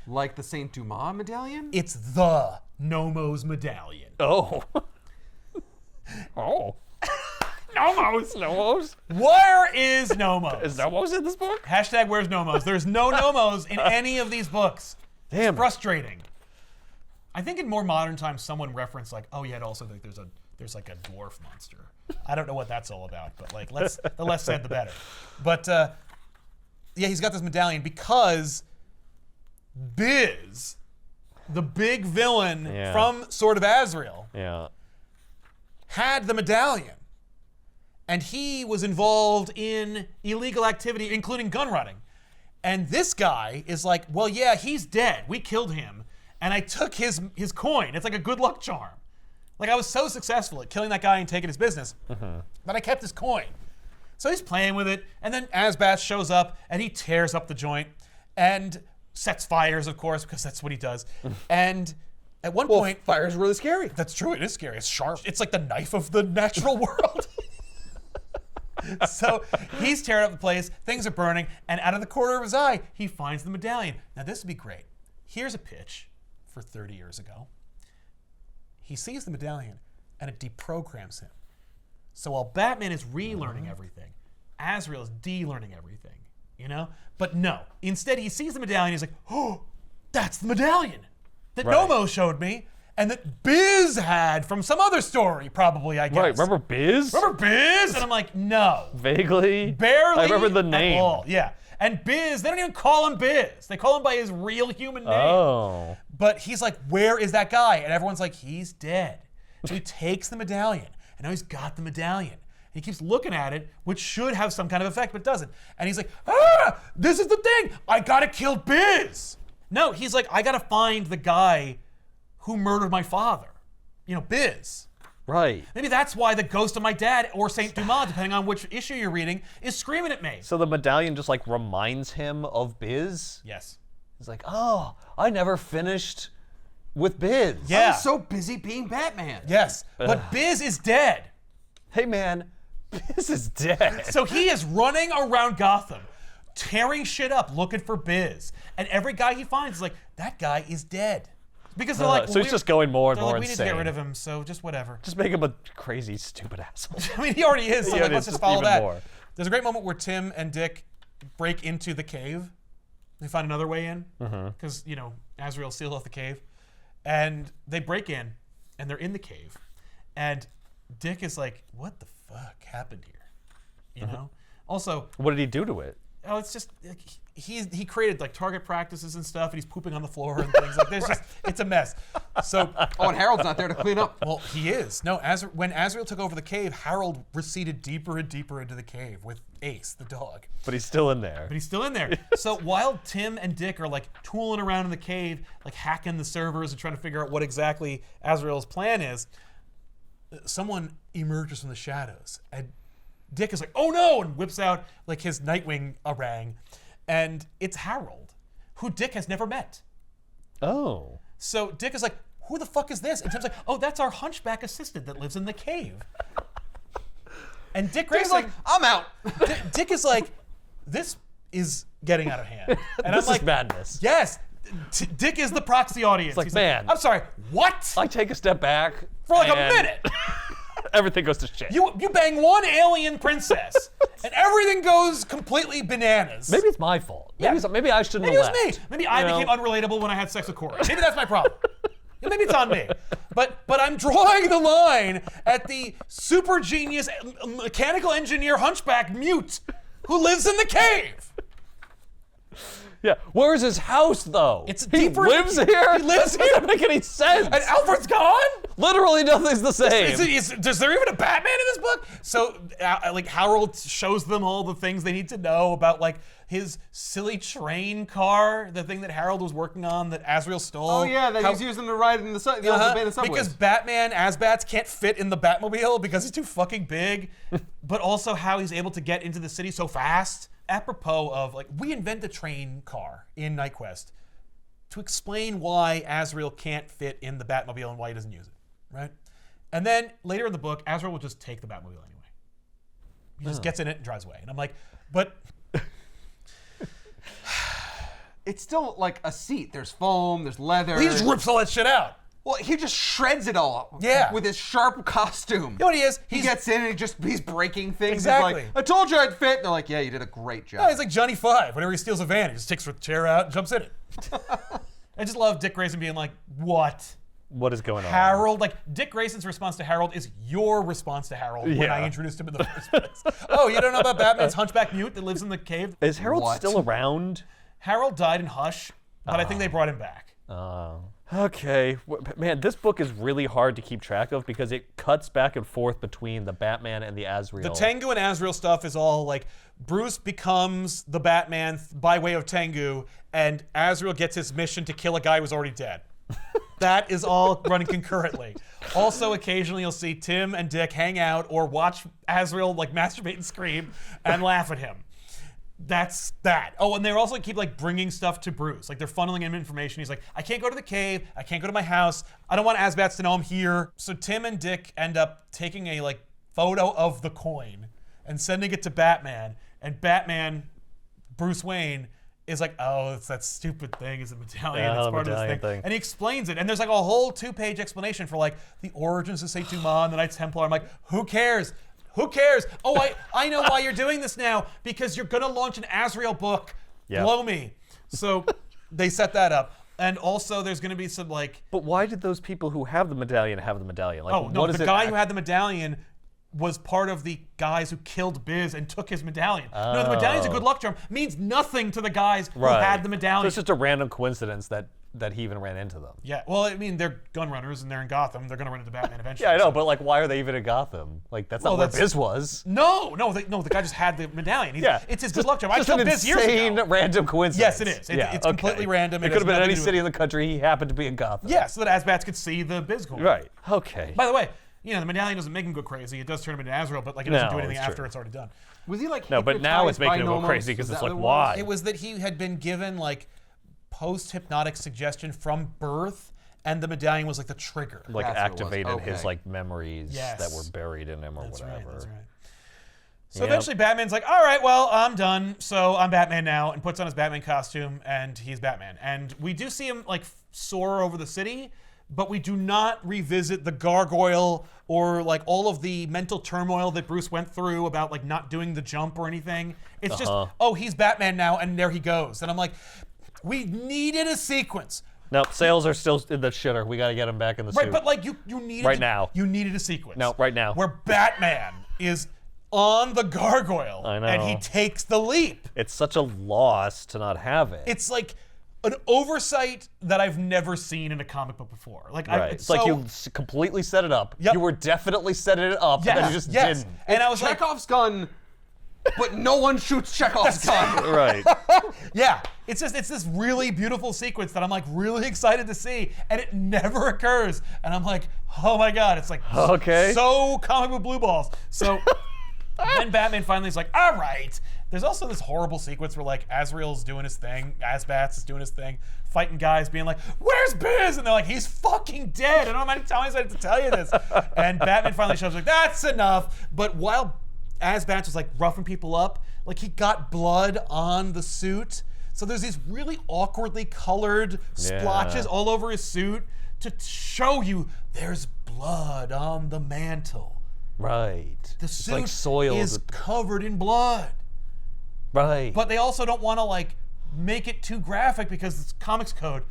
C: Like the Saint Dumas medallion?
A: It's the Nomos medallion.
B: Oh. Oh.
A: Nomos!
B: Nomos?
A: Where is Nomos?
B: Is Nomos in this book?
A: Hashtag where's Nomos? There's no Nomos in any of these books.
B: Damn.
A: It's frustrating. I think in more modern times someone referenced like, oh yeah, and also like there's like a dwarf monster. I don't know what that's all about, but like the less said the better. But yeah, he's got this medallion because Biz, the big villain
B: Yeah.
A: from Sword of Azrael,
B: Yeah.
A: had the medallion. And he was involved in illegal activity, including gun running. And this guy is like, well, yeah, he's dead. We killed him. And I took his coin. It's like a good luck charm. Like, I was so successful at killing that guy and taking his business that I kept his coin. So he's playing with it. And then Azbats shows up, and he tears up the joint and sets fires, of course, because that's what he does. And at one point...
C: Fire's really scary.
A: That's true. It is scary. It's sharp. It's like the knife of the natural world. So he's tearing up the place. Things are burning. And out of the corner of his eye, he finds the medallion. Now, this would be great. Here's a pitch for 30 years ago. He sees the medallion, and it deprograms him. So while Batman is relearning everything, Azrael is de-learning everything. You know? But no. Instead, he sees the medallion. He's like, oh, that's the medallion that
B: Right.
A: Nomo showed me. And that Biz had from some other story, probably, I guess.
B: Right, remember Biz?
A: Remember Biz? And I'm like, no.
B: Vaguely?
A: Barely.
B: I remember the
A: at
B: name.
A: all. Yeah. And Biz, they don't even call him Biz. They call him by his real human name.
B: Oh.
A: But he's like, where is that guy? And everyone's like, he's dead. So he takes the medallion. And now he's got the medallion. He keeps looking at it, which should have some kind of effect, but doesn't. And he's like, this is the thing. I gotta kill Biz. No, he's like, I gotta find the guy who murdered my father. You know, Biz.
B: Right.
A: Maybe that's why the ghost of my dad, or Saint Dumas, depending on which issue you're reading, is screaming at me.
B: So the medallion just like reminds him of Biz?
A: Yes.
B: He's like, oh, I never finished with Biz.
A: Yeah.
C: I'm so busy being Batman.
A: Yes. But Biz is dead.
B: Hey man, Biz is dead.
A: So he is running around Gotham, tearing shit up, looking for Biz. And every guy he finds is like, that guy is dead. Because they're like,
B: so he's just going more and
A: they're
B: more
A: like, we need to
B: insane.
A: get rid of him, so just whatever.
B: Just make him a crazy, stupid asshole.
A: I mean, he already is, so
B: Yeah,
A: like,
B: it
A: let's
B: is,
A: just follow
B: even
A: that.
B: more.
A: There's a great moment where Tim and Dick break into the cave. They find another way in, because, you know, Azrael sealed off the cave. And they break in, and they're in the cave. And Dick is like, what the fuck happened here? You know? Also,
B: What did he do to it?
A: oh, it's just like, he created like target practices and stuff, and he's pooping on the floor and things like. There's just it's a mess. So,
C: Oh, and Harold's not there to clean up.
A: well, he is. No, when Azrael took over the cave, Harold receded deeper and deeper into the cave with Ace, the dog.
B: But he's still in there.
A: But he's still in there. So while Tim and Dick are like tooling around in the cave, like hacking the servers and trying to figure out what exactly Azrael's plan is, someone emerges from the shadows, and Dick is like, oh no, and whips out like his Nightwing orang, and it's Harold, who Dick has never met.
B: Oh.
A: So Dick is like, who the fuck is this? And Tim's like, oh, that's our hunchback assistant that lives in the cave. And Dick Grayson's
C: like, I'm out.
A: Dick is like, this is getting out of hand. And
B: This
A: I'm like,
B: is madness.
A: yes, Dick is the proxy audience.
B: like,
A: He's
B: man.
A: I'm sorry, what?
B: I take a step back.
A: For like a
B: and
A: minute.
B: Everything goes to shit.
A: You bang one alien princess, and everything goes completely bananas.
B: Maybe it's my fault.
A: Yeah.
B: Maybe I shouldn't
A: Maybe it
B: have
A: was
B: left.
A: me. Maybe I became unrelatable when I had sex with Corey. Maybe that's my problem. Yeah, maybe it's on me. But I'm drawing the line at the super genius mechanical engineer hunchback mute who lives in the cave.
B: Yeah. Where's his house, though?
A: It's
B: he
A: deeper.
B: lives here?
A: He lives
B: That
A: here.
B: doesn't make any sense.
A: And Alfred's gone?
B: Literally nothing's the same.
A: Is there even a Batman in this book? So, like, Harold shows them all the things they need to know about, like, his silly train car, the thing that Harold was working on that Azrael stole.
C: Oh yeah, that he's using to ride in the abandoned subways.
A: Because Batman, Asbats can't fit in the Batmobile because he's too fucking big, but also how he's able to get into the city so fast. Apropos of, like, we invent a train car in NightQuest to explain why Azrael can't fit in the Batmobile and why he doesn't use it, right? And then later in the book, Azrael will just take the Batmobile anyway. He just gets in it and drives away. And I'm like, but...
C: It's still like a seat. There's foam, there's leather.
A: he just rips all that shit out.
C: Well, he just shreds it all.
A: Yeah.
C: With his sharp costume.
A: You know what he is?
C: He gets in and he's breaking things.
A: Exactly.
C: He's like, I told you I'd fit. And they're like, yeah, you did a great job.
A: No, he's like Johnny Five. Whenever he steals a van, he just takes the chair out and jumps in it. I just love Dick Grayson being like, what?
B: What is going on?
A: Harold, like, Dick Grayson's response to Harold is your response to Harold when I introduced him in the first place. Oh, you don't know about Batman's hunchback mute that lives in the cave?
B: Is Harold
C: What?
B: still around?
A: Harold died in Hush, but I think they brought him back.
B: Okay. Man, this book is really hard to keep track of because it cuts back and forth between the Batman and the Azrael.
A: The Tengu and Azrael stuff is all like, Bruce becomes the Batman by way of Tengu, and Azrael gets his mission to kill a guy who's already dead. That is all running concurrently. Also, occasionally you'll see Tim and Dick hang out or watch Azrael like masturbate and scream and laugh at him. That's that. Oh, and they also keep like bringing stuff to Bruce. Like they're funneling him information. He's like, I can't go to the cave. I can't go to my house. I don't want Asbats to know I'm here. So Tim and Dick end up taking a like photo of the coin and sending it to Batman. And Batman, Bruce Wayne, is like, oh, it's that stupid thing. It's a medallion.
B: Yeah,
A: it's
B: the
A: part of
B: medallion
A: this thing.
B: thing.
A: And he explains it. And there's like a whole 2-page explanation for like the origins of Saint Dumas and the Knights Templar. I'm like, who cares? Who cares? Oh, I know why you're doing this now. Because you're going to launch an Azrael book.
B: Yep.
A: Blow me. So they set that up. And also there's going to be some like...
B: But why did those people who have the medallion have the medallion? Like,
A: Oh, no,
B: what is
A: the
B: it
A: guy who had the medallion was part of the guys who killed Biz and took his medallion. No, the medallion's a good luck charm. Means nothing to the guys who had the
B: So
A: medallion.
B: it's just a random coincidence that he even ran into them.
A: Yeah, well, I mean, they're gun runners and they're in Gotham. They're going to run into Batman eventually.
B: Yeah, I know,
A: so-
B: but like, why are they even in Gotham? Like, that's not where Biz was.
A: No, the guy just had the medallion.
B: Yeah,
A: It's his good luck charm. I
B: Just
A: killed
B: an
A: Biz years
B: insane
A: ago.
B: random coincidence.
A: Yes, it is.
B: Yeah,
A: It's completely random.
B: It
A: It
B: could have
A: has
B: been
A: nothing
B: any
A: to do
B: city in the country. He happened to be in Gotham.
A: Yeah, so that Asbats could see the Biz coin.
B: Right. Okay.
A: By the way, you know, the medallion doesn't make him go crazy. It does turn him into Azrael, but like it doesn't
B: No,
A: do anything
B: it's
A: after
B: true.
A: it's already done.
C: Was he like
B: No, but now it's making him go
C: hypnotized by
B: crazy
C: Nomos?
B: because
C: Is
B: it's
C: that
B: like,
C: what it
B: why?
C: was?
A: It was that he had been given like post-hypnotic suggestion from birth, and the medallion was like the trigger.
B: Like
C: That's what it was.
B: activated his
C: Okay.
B: like memories
A: Yes.
B: that were buried in him or
A: That's
B: whatever.
A: right, that's right. So
B: Yep.
A: eventually Batman's like, all right, well, I'm done. So I'm Batman now, and puts on his Batman costume, and he's Batman. And we do see him like soar over the city, but we do not revisit the gargoyle or like all of the mental turmoil that Bruce went through about like not doing the jump or anything. It's just, oh, he's Batman now, and there he goes. And I'm like, we needed a sequence.
B: Nope, sales are still in the shitter. We got to get him back in the
A: Right,
B: suit.
A: but like you needed
B: Right now.
A: You needed a sequence.
B: No, right now.
A: Where Batman is on the gargoyle
B: I know.
A: and he takes the leap.
B: It's such a loss to not have it.
A: It's like an oversight that I've never seen in a comic book before. Like
B: right. It's like you completely set it up.
A: Yep.
B: You were definitely setting it up, and then you just didn't.
A: And I was like,
C: Chekhov's gun, but no one shoots Chekhov's gun.
B: Right.
A: yeah, it's this really beautiful sequence that I'm like really excited to see, and it never occurs. And I'm like, oh my god, it's like
B: Okay.
A: so comic book blue balls. So Then Batman finally is like, all right. There's also this horrible sequence where like Azrael's doing his thing, Azbats is doing his thing, fighting guys, being like, "Where's Biz?" And they're like, "He's fucking dead." I don't know how many times I have to tell you this. And Batman finally shows up, like, "That's enough." But while Azbats was like roughing people up, like he got blood on the suit. So there's these really awkwardly colored splotches all over his suit to show you there's blood on the mantle.
B: Right.
A: The
B: It's
A: suit
B: like soil
A: is covered in blood.
B: Right.
A: But they also don't want to like make it too graphic because it's comics code.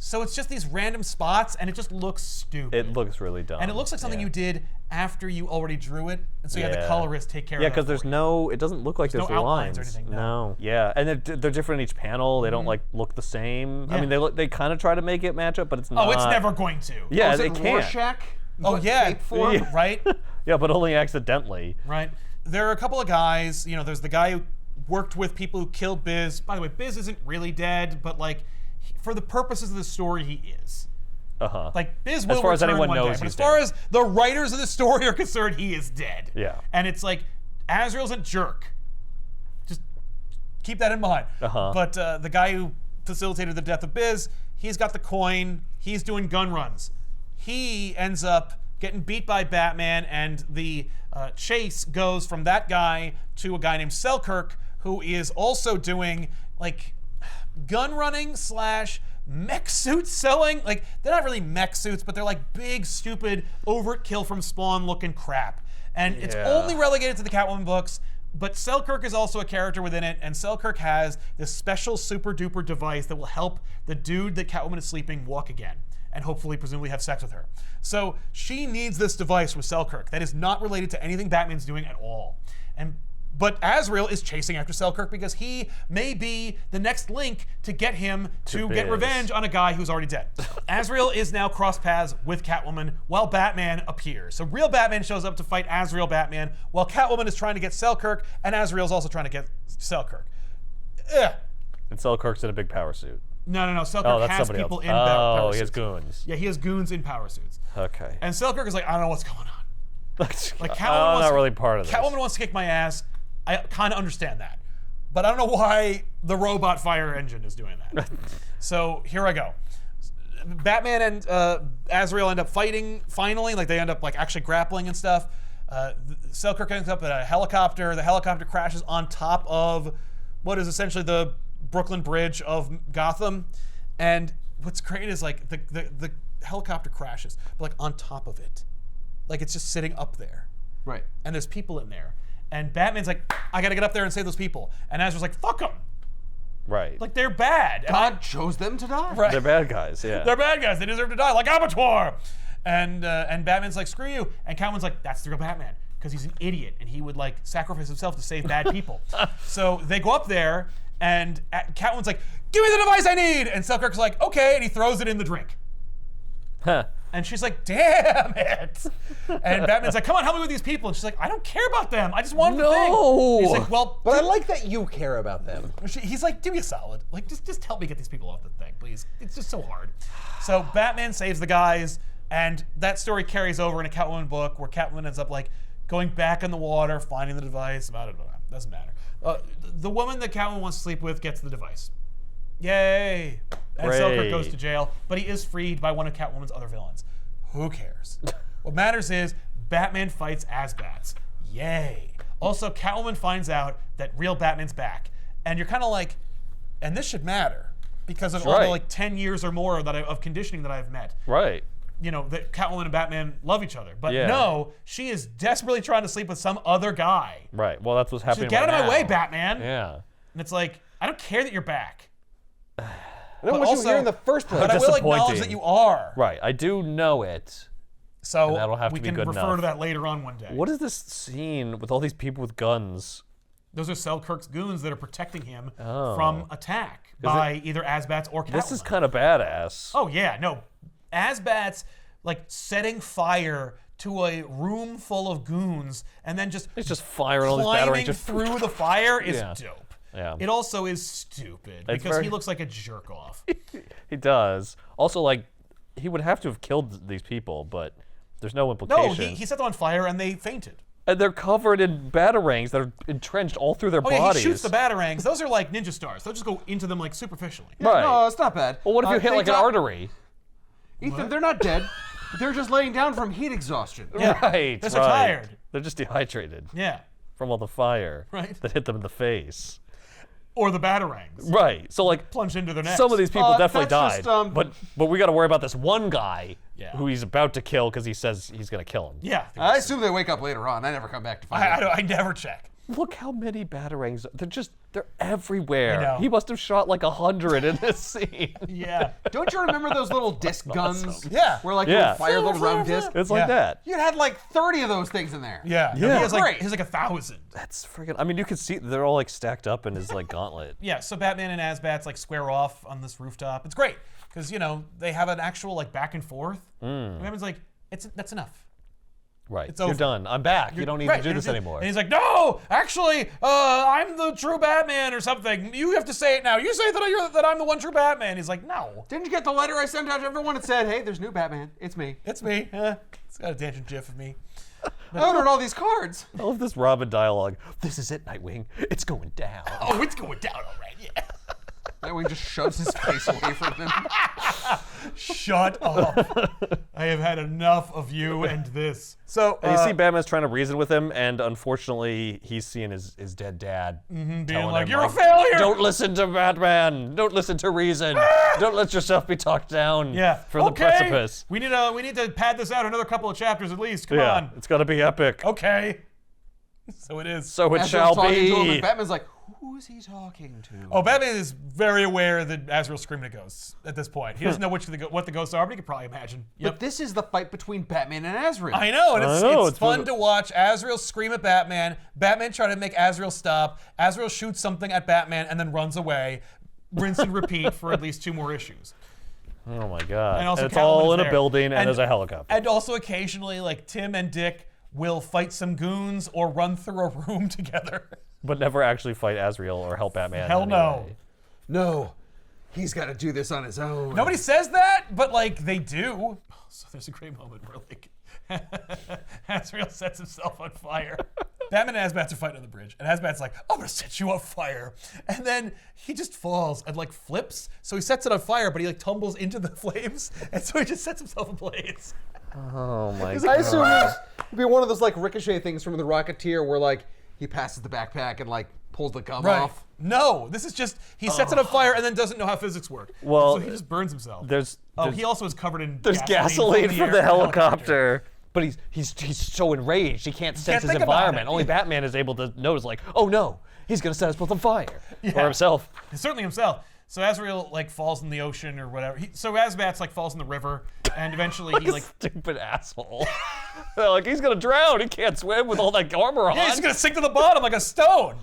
A: So it's just these random spots and it just looks stupid.
B: It looks really dumb.
A: And it looks like something you did after you already drew it. And so you had the colorist take care of it.
B: Yeah, because there's it doesn't look like there's
A: no outlines
B: lines.
A: or anything, no.
B: No. Yeah, and they're different in each panel. They don't like look the same.
A: Yeah.
B: I mean, they kind of try to make it match up, but it's not.
A: Oh, it's never going to.
B: Yeah,
C: Was
B: they
C: it
B: can't.
C: Rorschach?
A: Oh, yeah.
C: Tape form?
B: Yeah.
A: Right?
B: Yeah, but only accidentally.
A: Right. There are a couple of guys, there's the guy who worked with people who killed Biz. By the way, Biz isn't really dead, but like for the purposes of the story, he is. Like Biz will
B: As far as
A: return
B: anyone
A: one
B: knows,
A: day, but
B: he's
A: as far
B: dead.
A: as the writers of the story are concerned, he is dead.
B: Yeah.
A: And it's like Azrael's a jerk. Just keep that in mind. But the guy who facilitated the death of Biz, he's got the coin. He's doing gun runs. He ends up getting beat by Batman, and the chase goes from that guy to a guy named Selkirk, who is also doing like gun running / mech suit selling. Like they're not really mech suits, but they're like big, stupid, overkill from Spawn looking crap. And it's only relegated to the Catwoman books. But Selkirk is also a character within it, and Selkirk has this special super duper device that will help the dude that Catwoman is sleeping walk again, and hopefully, presumably, have sex with her. So she needs this device with Selkirk that is not related to anything Batman's doing at all. But Azrael is chasing after Selkirk because he may be the next link to get him to get
B: Biz.
A: revenge on a guy who's already dead. Azrael is now cross paths with Catwoman while Batman appears. So real Batman shows up to fight Azrael Batman while Catwoman is trying to get Selkirk, and Azrael's also trying to get Selkirk. Ugh.
B: And Selkirk's in a big power suit.
A: No. Selkirk
B: that's
A: has
B: somebody
A: people
B: else.
A: in power
B: Oh,
A: suits.
B: he has goons.
A: Yeah, he has goons in power suits.
B: Okay.
A: And Selkirk is like, I don't know what's going on. Like Catwoman
B: I'm
A: wants
B: not really part of this.
A: Catwoman wants to kick my ass. I kind of understand that. But I don't know why the robot fire engine is doing that. So here I go. Batman and Azrael end up fighting finally. Like they end up like actually grappling and stuff. Selkirk ends up in a helicopter. The helicopter crashes on top of what is essentially the Brooklyn Bridge of Gotham. And what's great is like the helicopter crashes, but like on top of it. Like it's just sitting up there.
C: Right.
A: And there's people in there. And Batman's like, I gotta get up there and save those people. And Azrael's like, fuck them.
B: Right.
A: Like they're bad. And
C: God chose them to die.
A: Right.
B: They're bad guys, yeah.
A: They're bad guys. They deserve to die, like abattoir. And Batman's like, screw you. And Catwoman's like, that's the real Batman, because he's an idiot and he would like sacrifice himself to save bad people. So they go up there, and Catwoman's like, give me the device I need. And Selkirk's like, okay, and he throws it in the drink.
B: Huh.
A: And she's like, damn it. And Batman's like, come on, help me with these people. And she's like, I don't care about them. I just want the thing. He's like, well,
C: But I like that you care about them.
A: he's like, do me a solid. Like, just help me get these people off the thing, please. It's just so hard. So Batman saves the guys, and that story carries over in a Catwoman book where Catwoman ends up like going back in the water, finding the device. I don't know. Doesn't matter. The woman that Catwoman wants to sleep with gets the device. Yay! And Selkirk goes to jail, but he is freed by one of Catwoman's other villains. Who cares? What matters is Batman fights Azbats. Yay! Also, Catwoman finds out that real Batman's back, and you're kind of like, and this should matter because of all the like 10 years or more of conditioning that I've met.
B: Right.
A: That Catwoman and Batman love each other, but no, she is desperately trying to sleep with some other guy.
B: Right. Well, that's what's happening.
A: Get
B: right
A: out of my
B: now.
A: way, Batman!
B: Yeah.
A: And it's like, I don't care that you're back.
C: I don't want you here in the first place.
A: But I will acknowledge
B: Disappointing.
A: that you are.
B: Right. I do know it.
A: So
B: And that'll have
A: we
B: to be
A: can
B: good
A: refer
B: enough.
A: to that later on one day.
B: What is this scene with all these people with guns?
A: Those are Selkirk's goons that are protecting him from attack by either Azbats or Catwoman.
B: This is kind of badass.
A: Oh yeah, no. Azbats like setting fire to a room full of goons and then just
B: It's just firing all these battering
A: climbing
B: just
A: through the fire is
B: Yeah.
A: dope.
B: Yeah.
A: It also is stupid because
B: very-
A: he looks like a jerk off.
B: He does. Also, like, he would have to have killed these people, but there's no
A: No,
B: implication.
A: he set them on fire and they fainted.
B: And they're covered in batarangs that are entrenched all through their
A: Oh, yeah,
B: bodies.
A: he shoots the batarangs. Those are like ninja stars. They'll just go into them like superficially.
B: Right.
C: No, it's not bad.
B: Well, what if you hit
C: they
B: like an
C: got-
B: artery?
C: Ethan, they're not dead. They're just laying down from heat exhaustion.
A: Yeah.
B: Right.
A: They're so
B: right.
A: tired.
B: They're just dehydrated
A: Yeah.
B: from all the fire
A: Right.
B: that hit them in the face.
A: Or the batarangs.
B: Right. So like
A: Plunged into their necks.
B: some of these people definitely
C: that's
B: died,
C: just,
B: but we got to worry about this one guy
A: Yeah.
B: who he's about to kill because he says he's gonna kill him.
A: Yeah.
C: I assume they wake up later on. I never come back to find out.
A: I never check.
B: Look how many batarangs. They're everywhere.
A: I know.
B: He must have shot like 100 in this scene.
A: Yeah.
C: Don't you remember those little disc guns?
A: Yeah.
C: Where like
B: Yeah.
C: little fire little round disc?
B: It's
A: Yeah.
B: like that.
C: You had like 30 of those things in there.
A: Yeah. No,
B: Yeah.
A: he has like,
C: Great.
A: he has like 1,000.
B: That's friggin'. I mean, you can see they're all like stacked up in his like gauntlet.
A: Yeah, so Batman and Azbats like square off on this rooftop. It's great because they have an actual like back and forth. And Batman's like, that's enough.
B: Right.
A: It's
B: You're
A: over.
B: done. I'm back. You don't need
A: Right,
B: to do
A: and
B: this
A: he's-
B: anymore.
A: And he's like, no, actually, I'm the true Batman or something. You have to say it now. You say that I'm the one true Batman. He's like, no,
C: Didn't you get the letter I sent out to everyone? It said, hey, there's new Batman. It's me.
A: it's me. It's got a tangent gif of me.
C: I ordered all these cards.
B: I love this Robin dialogue. This is it, Nightwing. It's going down.
A: Oh, it's going down all right. Yeah.
C: That way he just shoves his face away from him.
A: Shut up. I have had enough of you and this. So
B: And you see Batman's trying to reason with him, and unfortunately, he's seeing his dead dad
A: being
B: telling
A: like,
B: him,
A: you're a failure.
B: Don't listen to Batman. Don't listen to reason. Don't let yourself be talked down
A: Yeah.
B: for the precipice.
A: We need to pad this out another couple of chapters at least. Come
B: Yeah,
A: on.
B: it's got to be epic.
A: Okay. So it is.
B: So it
C: Azrael's
B: shall
C: talking to him,
B: be.
C: and Batman's like, who is he talking to?
A: Oh, Batman is very aware that Azrael's screaming at ghosts at this point. He doesn't know what the ghosts are, but he can probably imagine. Yep.
C: But this is the fight between Batman and Azrael.
A: I know, and
B: I know,
A: it's
B: it's
A: fun
B: really-
A: to watch Azrael scream at Batman. Batman try to make Azrael stop. Azrael shoots something at Batman and then runs away. Rinse and repeat for at least 2 more issues.
B: Oh my god.
A: And also
B: it's all
A: Catwoman's
B: in a
A: there.
B: building and
A: And-
B: there's a helicopter.
A: And also occasionally, like Tim and Dick will fight some goons or run through a room together.
B: But never actually fight Azrael or help Batman.
A: Hell
B: in any
A: no.
B: way.
C: No, he's got to do this on his own.
A: Nobody says that, but like they do. So there's a great moment where like Azrael sets himself on fire. Batman and Azbats are fighting on the bridge, and Azbat's like, "I'm gonna set you on fire," and then he just falls and like flips. So he sets it on fire, but he like tumbles into the flames, and so he just sets himself ablaze.
B: Oh my
C: I
B: god.
C: assume it'd be one of those like ricochet things from the Rocketeer where like he passes the backpack and like pulls the gum off.
A: No, this is just he sets it on fire and then doesn't know how physics work.
B: Well,
A: so he just burns himself.
B: There's
A: he also is covered in
B: there's gasoline from
A: air
B: the helicopter. But he's so enraged he can't sense his
A: think about
B: environment.
A: it.
B: Only Batman is able to notice like, oh no, he's gonna set us both on fire.
A: Yeah.
B: Or himself.
A: Certainly himself. So Azrael like falls in the ocean or whatever. So Azbats like falls in the river, and eventually he like
B: Stupid asshole. They're like, he's gonna drown. He can't swim with all that armor on.
A: yeah, he's gonna sink to the bottom like a stone.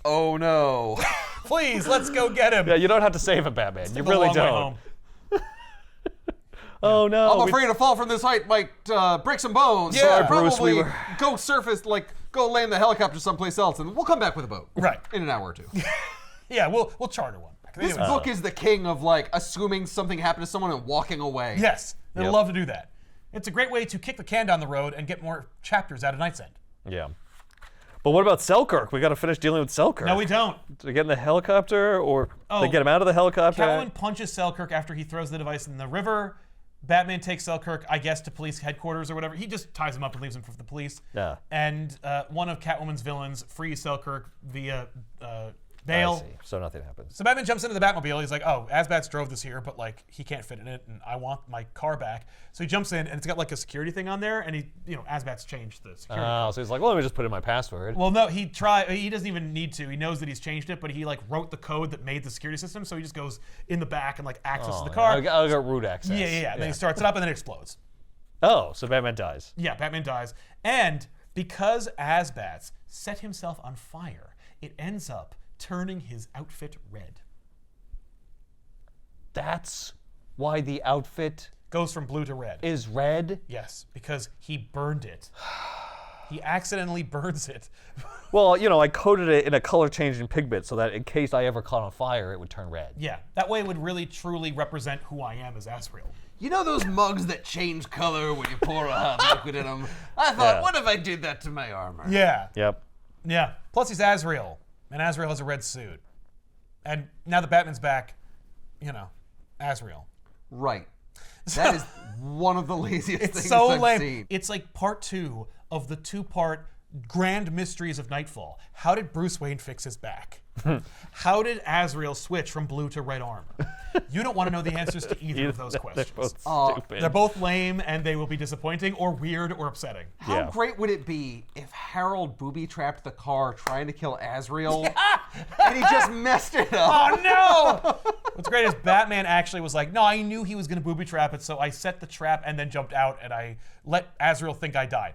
C: Oh no.
A: Please, let's go get him.
B: Yeah, you don't have to save him, Batman. You
A: The
B: really
A: long way
B: don't.
A: home.
B: Oh no.
C: I'm afraid to fall from this height might break some bones.
A: Yeah.
C: so I'd
B: Bruce,
C: probably
B: we were-
C: go surface, like go land the helicopter someplace else, and we'll come back with a boat.
A: Right.
C: In an hour or two.
A: Yeah, we'll charter one.
C: This
A: Anyway.
C: book is the king of like assuming something happened to someone and walking away.
A: Yes, they'd
B: Yep.
A: love to do that. It's a great way to kick the can down the road and get more chapters out of KnightsEnd.
B: Yeah. But what about Selkirk? We got to finish dealing with Selkirk.
A: No, we don't.
B: Do they get in the helicopter, or
A: Oh,
B: they get him out of the helicopter?
A: Catwoman punches Selkirk after he throws the device in the river. Batman takes Selkirk, I guess, to police headquarters or whatever. He just ties him up and leaves him for the police.
B: Yeah.
A: And one of Catwoman's villains frees Selkirk via
B: I
A: bail.
B: see. So nothing happens.
A: So Batman jumps into the Batmobile. He's like, "Oh, Azbats drove this here, but like he can't fit in it, and I want my car back." So he jumps in, and it's got like a security thing on there, and Azbats changed the security.
B: Oh, so he's like, well, let me just put in my password.
A: Well, no, he doesn't even need to. He knows that he's changed it, but he like wrote the code that made the security system, so he just goes in the back and like accesses the car.
B: I got root access.
A: Yeah. And then he starts it up, and then it explodes.
B: Oh, so Batman dies.
A: Yeah, Batman dies, and because Azbats set himself on fire, it ends up turning his outfit red.
B: That's why the outfit
A: Goes from blue to red.
B: is red?
A: Yes, because he burned it. He accidentally burns it.
B: Well, I coated it in a color-changing pigment so that in case I ever caught on fire, it would turn red.
A: Yeah, that way it would really truly represent who I am as Azrael.
C: You know those mugs that change color when you pour a hot liquid in them? I thought, what if I did that to my armor?
A: Yeah.
B: Yep.
A: Yeah. Plus he's Azrael, and Azrael has a red suit. And now that Batman's back, Azrael.
C: Right. That is one of the laziest
A: It's
C: things
A: so
C: I've
A: lame.
C: seen.
A: It's like part 2 of the 2-part grand mysteries of Nightfall. How did Bruce Wayne fix his back? How did Azrael switch from blue to red armor? You don't want to know the answers to either of those questions.
B: They're both stupid.
A: They're both lame, and they will be disappointing or weird or upsetting.
C: How great would it be if Harold booby-trapped the car trying to kill Azrael, and he just messed it up?
A: Oh, no! What's great is Batman actually was like, no, I knew he was going to booby-trap it, so I set the trap and then jumped out, and I let Azrael think I died.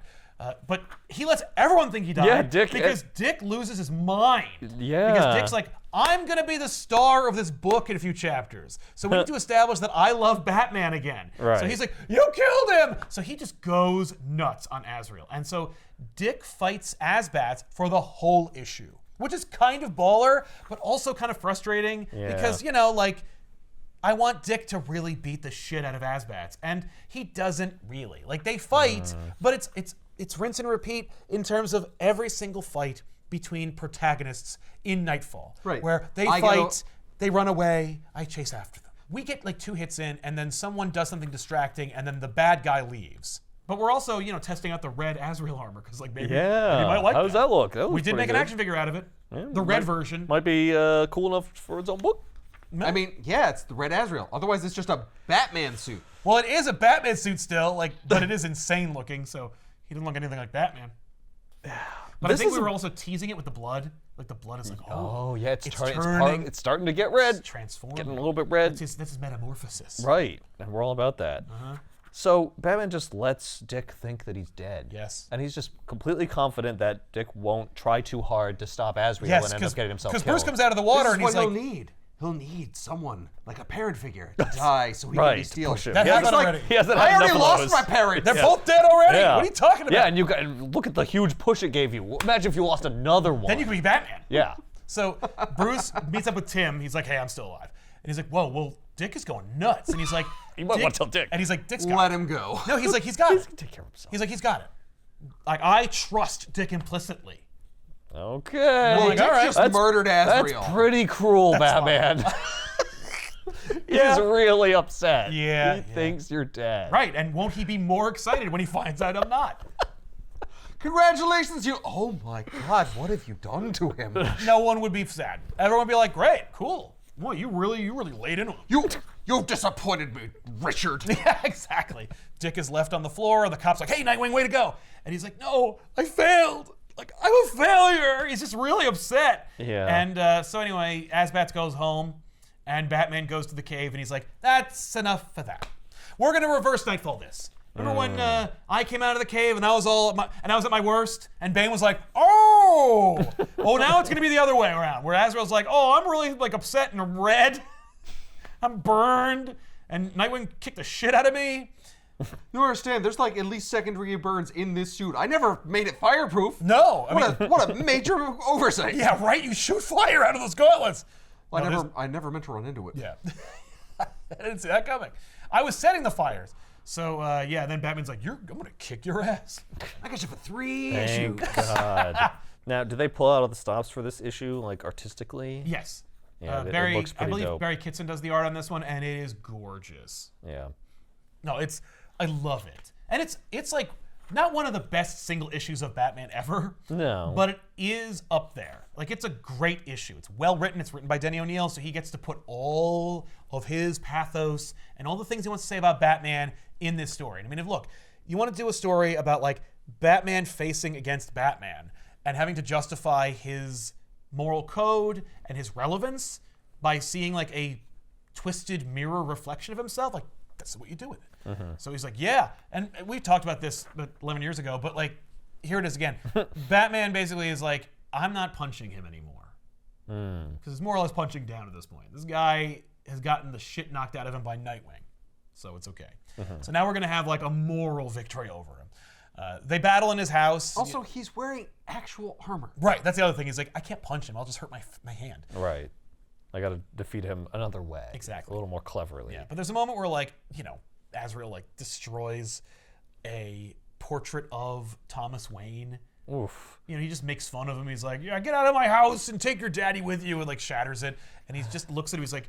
A: But he lets everyone think he died.
B: Yeah, Dick.
A: Because Dick loses his mind.
B: Yeah.
A: Because Dick's like, I'm going to be the star of this book in a few chapters. So we need to establish that I love Batman again.
B: Right.
A: So he's like, you killed him! So he just goes nuts on Azrael. And so Dick fights Azbats for the whole issue, which is kind of baller, but also kind of frustrating.
B: Yeah.
A: Because, I want Dick to really beat the shit out of Azbats, and he doesn't really. Like, they fight, but it's rinse and repeat in terms of every single fight between protagonists in Nightfall.
C: Right.
A: Where they fight, they run away, I chase after them. We get like 2 hits in, and then someone does something distracting, and then the bad guy leaves. But we're also, testing out the red Azrael armor, because maybe you might like
B: How does that look? That
A: We
B: looks
A: did
B: pretty
A: make an
B: good.
A: action figure out of it. The red version.
B: Might be cool enough for its own book.
C: I mean, yeah, it's the red Azrael. Otherwise, it's just a Batman suit.
A: Well, it is a Batman suit still, but it is insane looking, so he doesn't look anything like Batman. But I think we were also teasing it with the blood. Like the blood is like,
B: Oh, yeah, it's
A: turning.
B: it's starting to get red.
A: It's transforming.
B: Getting a little bit red.
A: This is metamorphosis.
B: Right, and we're all about that. So Batman just lets Dick think that he's dead.
A: Yes.
B: And he's just completely confident that Dick won't try too hard to stop Azrael
A: Yes,
B: and end up getting himself killed.
A: because Bruce comes out of the water
C: This
A: and
C: is
A: he's
C: what
A: like,
C: he'll need. He'll need someone, like a parent figure, to die so he can be
B: Right,
C: stealed.
B: push him.
A: That
B: He hasn't-
A: happened already.
B: He hasn't
C: I
B: had
C: already
B: enough of
C: lost
B: those.
C: my parents.
A: they're both dead already?
B: Yeah.
A: What are you talking about?
B: Yeah, and look at the huge push it gave you. Imagine if you lost another one.
A: Then you could be Batman.
B: Yeah.
A: So Bruce meets up with Tim. He's like, hey, I'm still alive. And he's like, whoa, well, Dick is going nuts. And he's like,
B: You might want to tell Dick.
A: And he's like, Dick's got
C: Let
A: it.
C: him go.
A: No, he's like, he's got it.
B: Take care of himself.
A: He's like, he's got it. Like, I trust Dick implicitly.
B: Okay.
C: Well,
A: like,
C: Dick
A: all right.
C: just murdered Azrael.
B: That's pretty cruel, Batman. He's really upset.
A: Yeah,
B: He
A: yeah.
B: thinks you're dead.
A: Right, and won't he be more excited when he finds out I'm not?
C: Congratulations, you. Oh my God, what have you done to him?
A: No one would be sad. Everyone would be like, great, cool. Well, you really laid into him.
C: You've disappointed me, Richard.
A: Yeah, exactly. Dick is left on the floor. The cop's like, hey, Nightwing, way to go. And he's like, no, I failed. Like, I'm a failure. He's just really upset.
B: Yeah.
A: And so anyway, Azbats goes home, and Batman goes to the cave, and he's like, that's enough for that. We're going to reverse Nightfall this. Remember when I came out of the cave and I was at my worst, and Bane was like, oh, well now it's gonna be the other way around, where Azrael's like, oh, I'm really like upset and red, I'm burned, and Nightwing kicked the shit out of me.
C: You don't understand? There's like at least second-degree burns in this suit. I never made it fireproof.
A: No, I mean,
C: What a major oversight.
A: yeah, right. You shoot fire out of those gauntlets.
C: Well,
A: No,
C: I never meant to run into it.
A: Yeah, I didn't see that coming. I was setting the fires. So yeah, then Batman's like, I'm gonna kick your ass.
C: I got you for 3
B: Thank
C: issues.
B: God. Now, did they pull out all the stops for this issue, like artistically?
A: Yes.
B: Yeah, it
A: Barry,
B: looks
A: I
B: pretty
A: believe
B: dope.
A: Barry Kitson does the art on this one, and it is gorgeous.
B: Yeah.
A: No, I love it. And it's like not one of the best single issues of Batman ever.
B: No.
A: But it is up there. Like, it's a great issue. It's well written. It's written by Denny O'Neil, so he gets to put all of his pathos and all the things he wants to say about Batman in this story. And I mean, if look, you want to do a story about like Batman facing against Batman and having to justify his moral code and his relevance by seeing like a twisted mirror reflection of himself, like that's what you do with it. So he's like, yeah, and we talked about this 11 years ago, but like, here it is again. Batman basically is like, I'm not punching him anymore. Because it's more or less punching down at this point. This guy has gotten the shit knocked out of him by Nightwing. So it's okay. So now we're going to have like a moral victory over him. They battle in his house.
C: Also, he's wearing actual armor.
A: Right, that's the other thing. He's like, I can't punch him. I'll just hurt my hand.
B: Right. I got to defeat him another way.
A: Exactly.
B: A little more cleverly.
A: Yeah, but there's a moment where like, Azrael like destroys a portrait of Thomas Wayne.
B: Oof.
A: You know, he just makes fun of him. He's like, yeah, get out of my house and take your daddy with you, and like shatters it. And he just looks at him. He's like,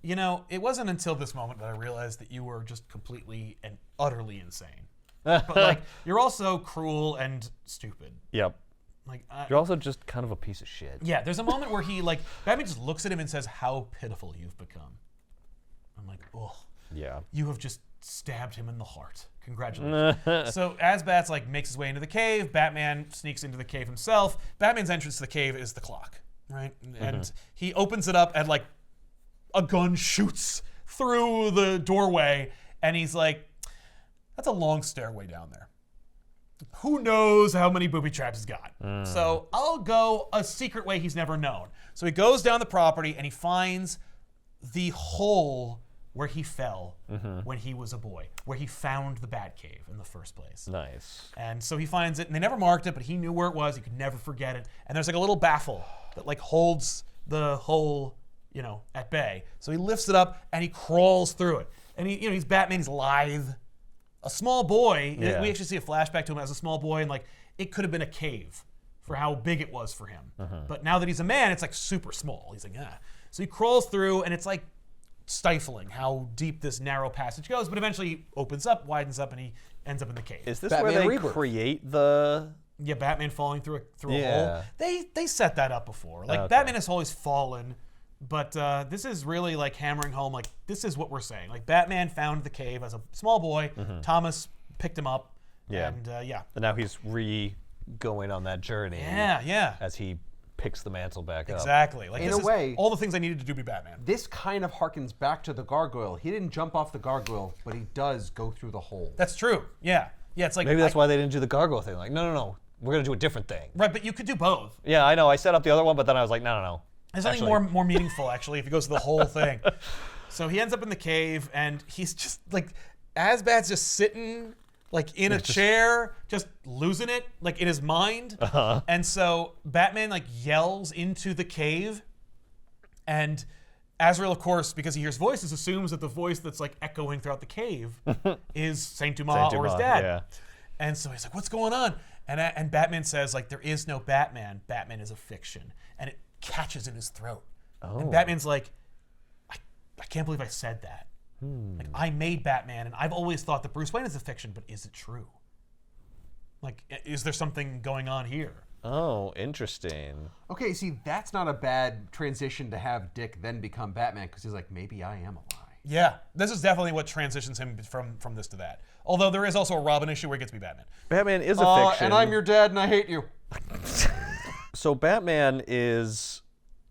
A: you know, it wasn't until this moment that I realized that you were just completely and utterly insane. But like, you're also cruel and stupid.
B: Yep.
A: Like,
B: You're also just kind of a piece of shit.
A: yeah, there's a moment where he like, Batman just looks at him and says, how pitiful you've become. I'm like, oh,
B: Yeah.
A: you have just stabbed him in the heart. Congratulations. So as Bats like makes his way into the cave, Batman sneaks into the cave himself. Batman's entrance to the cave is the clock, right? And he opens it up and like a gun shoots through the doorway, and he's like, that's a long stairway down there. Who knows how many booby traps he's got? So I'll go a secret way he's never known. So he goes down the property and he finds the hole where he fell when he was a boy, where he found the Batcave in the first place.
B: Nice.
A: And so he finds it, and they never marked it, but he knew where it was. He could never forget it. And there's like a little baffle that like holds the hole, you know, at bay. So he lifts it up and he crawls through it. And he, you know, he's Batman. He's lithe, a small boy.
B: Yeah.
A: We actually see a flashback to him as a small boy, and like it could have been a cave for how big it was for him. But now that he's a man, it's like super small. He's like, ah. So he crawls through, and it's like stifling how deep this narrow passage goes, but eventually he opens up, widens up, and he ends up in the cave.
B: Is this
C: Batman
B: where they
C: Rebirth.
B: create the...
A: Yeah, Batman falling through a
B: Yeah.
A: hole. They set that up before. Like
B: Okay.
A: Batman has always fallen, but this is really like hammering home. Like this is what we're saying. Like Batman found the cave as a small boy. Thomas picked him up.
B: Yeah.
A: And yeah.
B: And now he's going on that journey.
A: Yeah.
B: As he picks the mantle back up.
A: Exactly. Like
C: In
A: this
C: a
A: is
C: way-
A: all the things I needed to do to be Batman.
C: This kind of harkens back to the gargoyle. He didn't jump off the gargoyle, but he does go through the hole.
A: That's true. Yeah. Yeah. It's like
B: Maybe that's why they didn't do the gargoyle thing. Like, no. We're going to do a different thing.
A: Right, but you could do both.
B: Yeah, I know. I set up the other one, but then I was like, no.
A: There's something more meaningful, actually, if he goes to the whole thing. So he ends up in the cave, and he's just like, Azbat's just sitting like in a chair, just losing it, like in his mind. And so Batman like yells into the cave, and Azrael, of course, because he hears voices, assumes that the voice that's like echoing throughout the cave is Saint Dumas or his dad.
B: Yeah.
A: And so he's like, what's going on? And Batman says, like, there is no Batman. Batman is a fiction. And it catches in his throat. And Batman's like, I can't believe I said that. Like, I made Batman, and I've always thought that Bruce Wayne is a fiction, but is it true? Like, is there something going on here?
B: Oh, interesting.
C: Okay, see, that's not a bad transition to have Dick then become Batman, because he's like, maybe I am a lie.
A: Yeah, this is definitely what transitions him from this to that. Although there is also a Robin issue where he gets to be Batman.
B: Batman is a fiction.
C: And I'm your dad, and I hate you.
B: So Batman is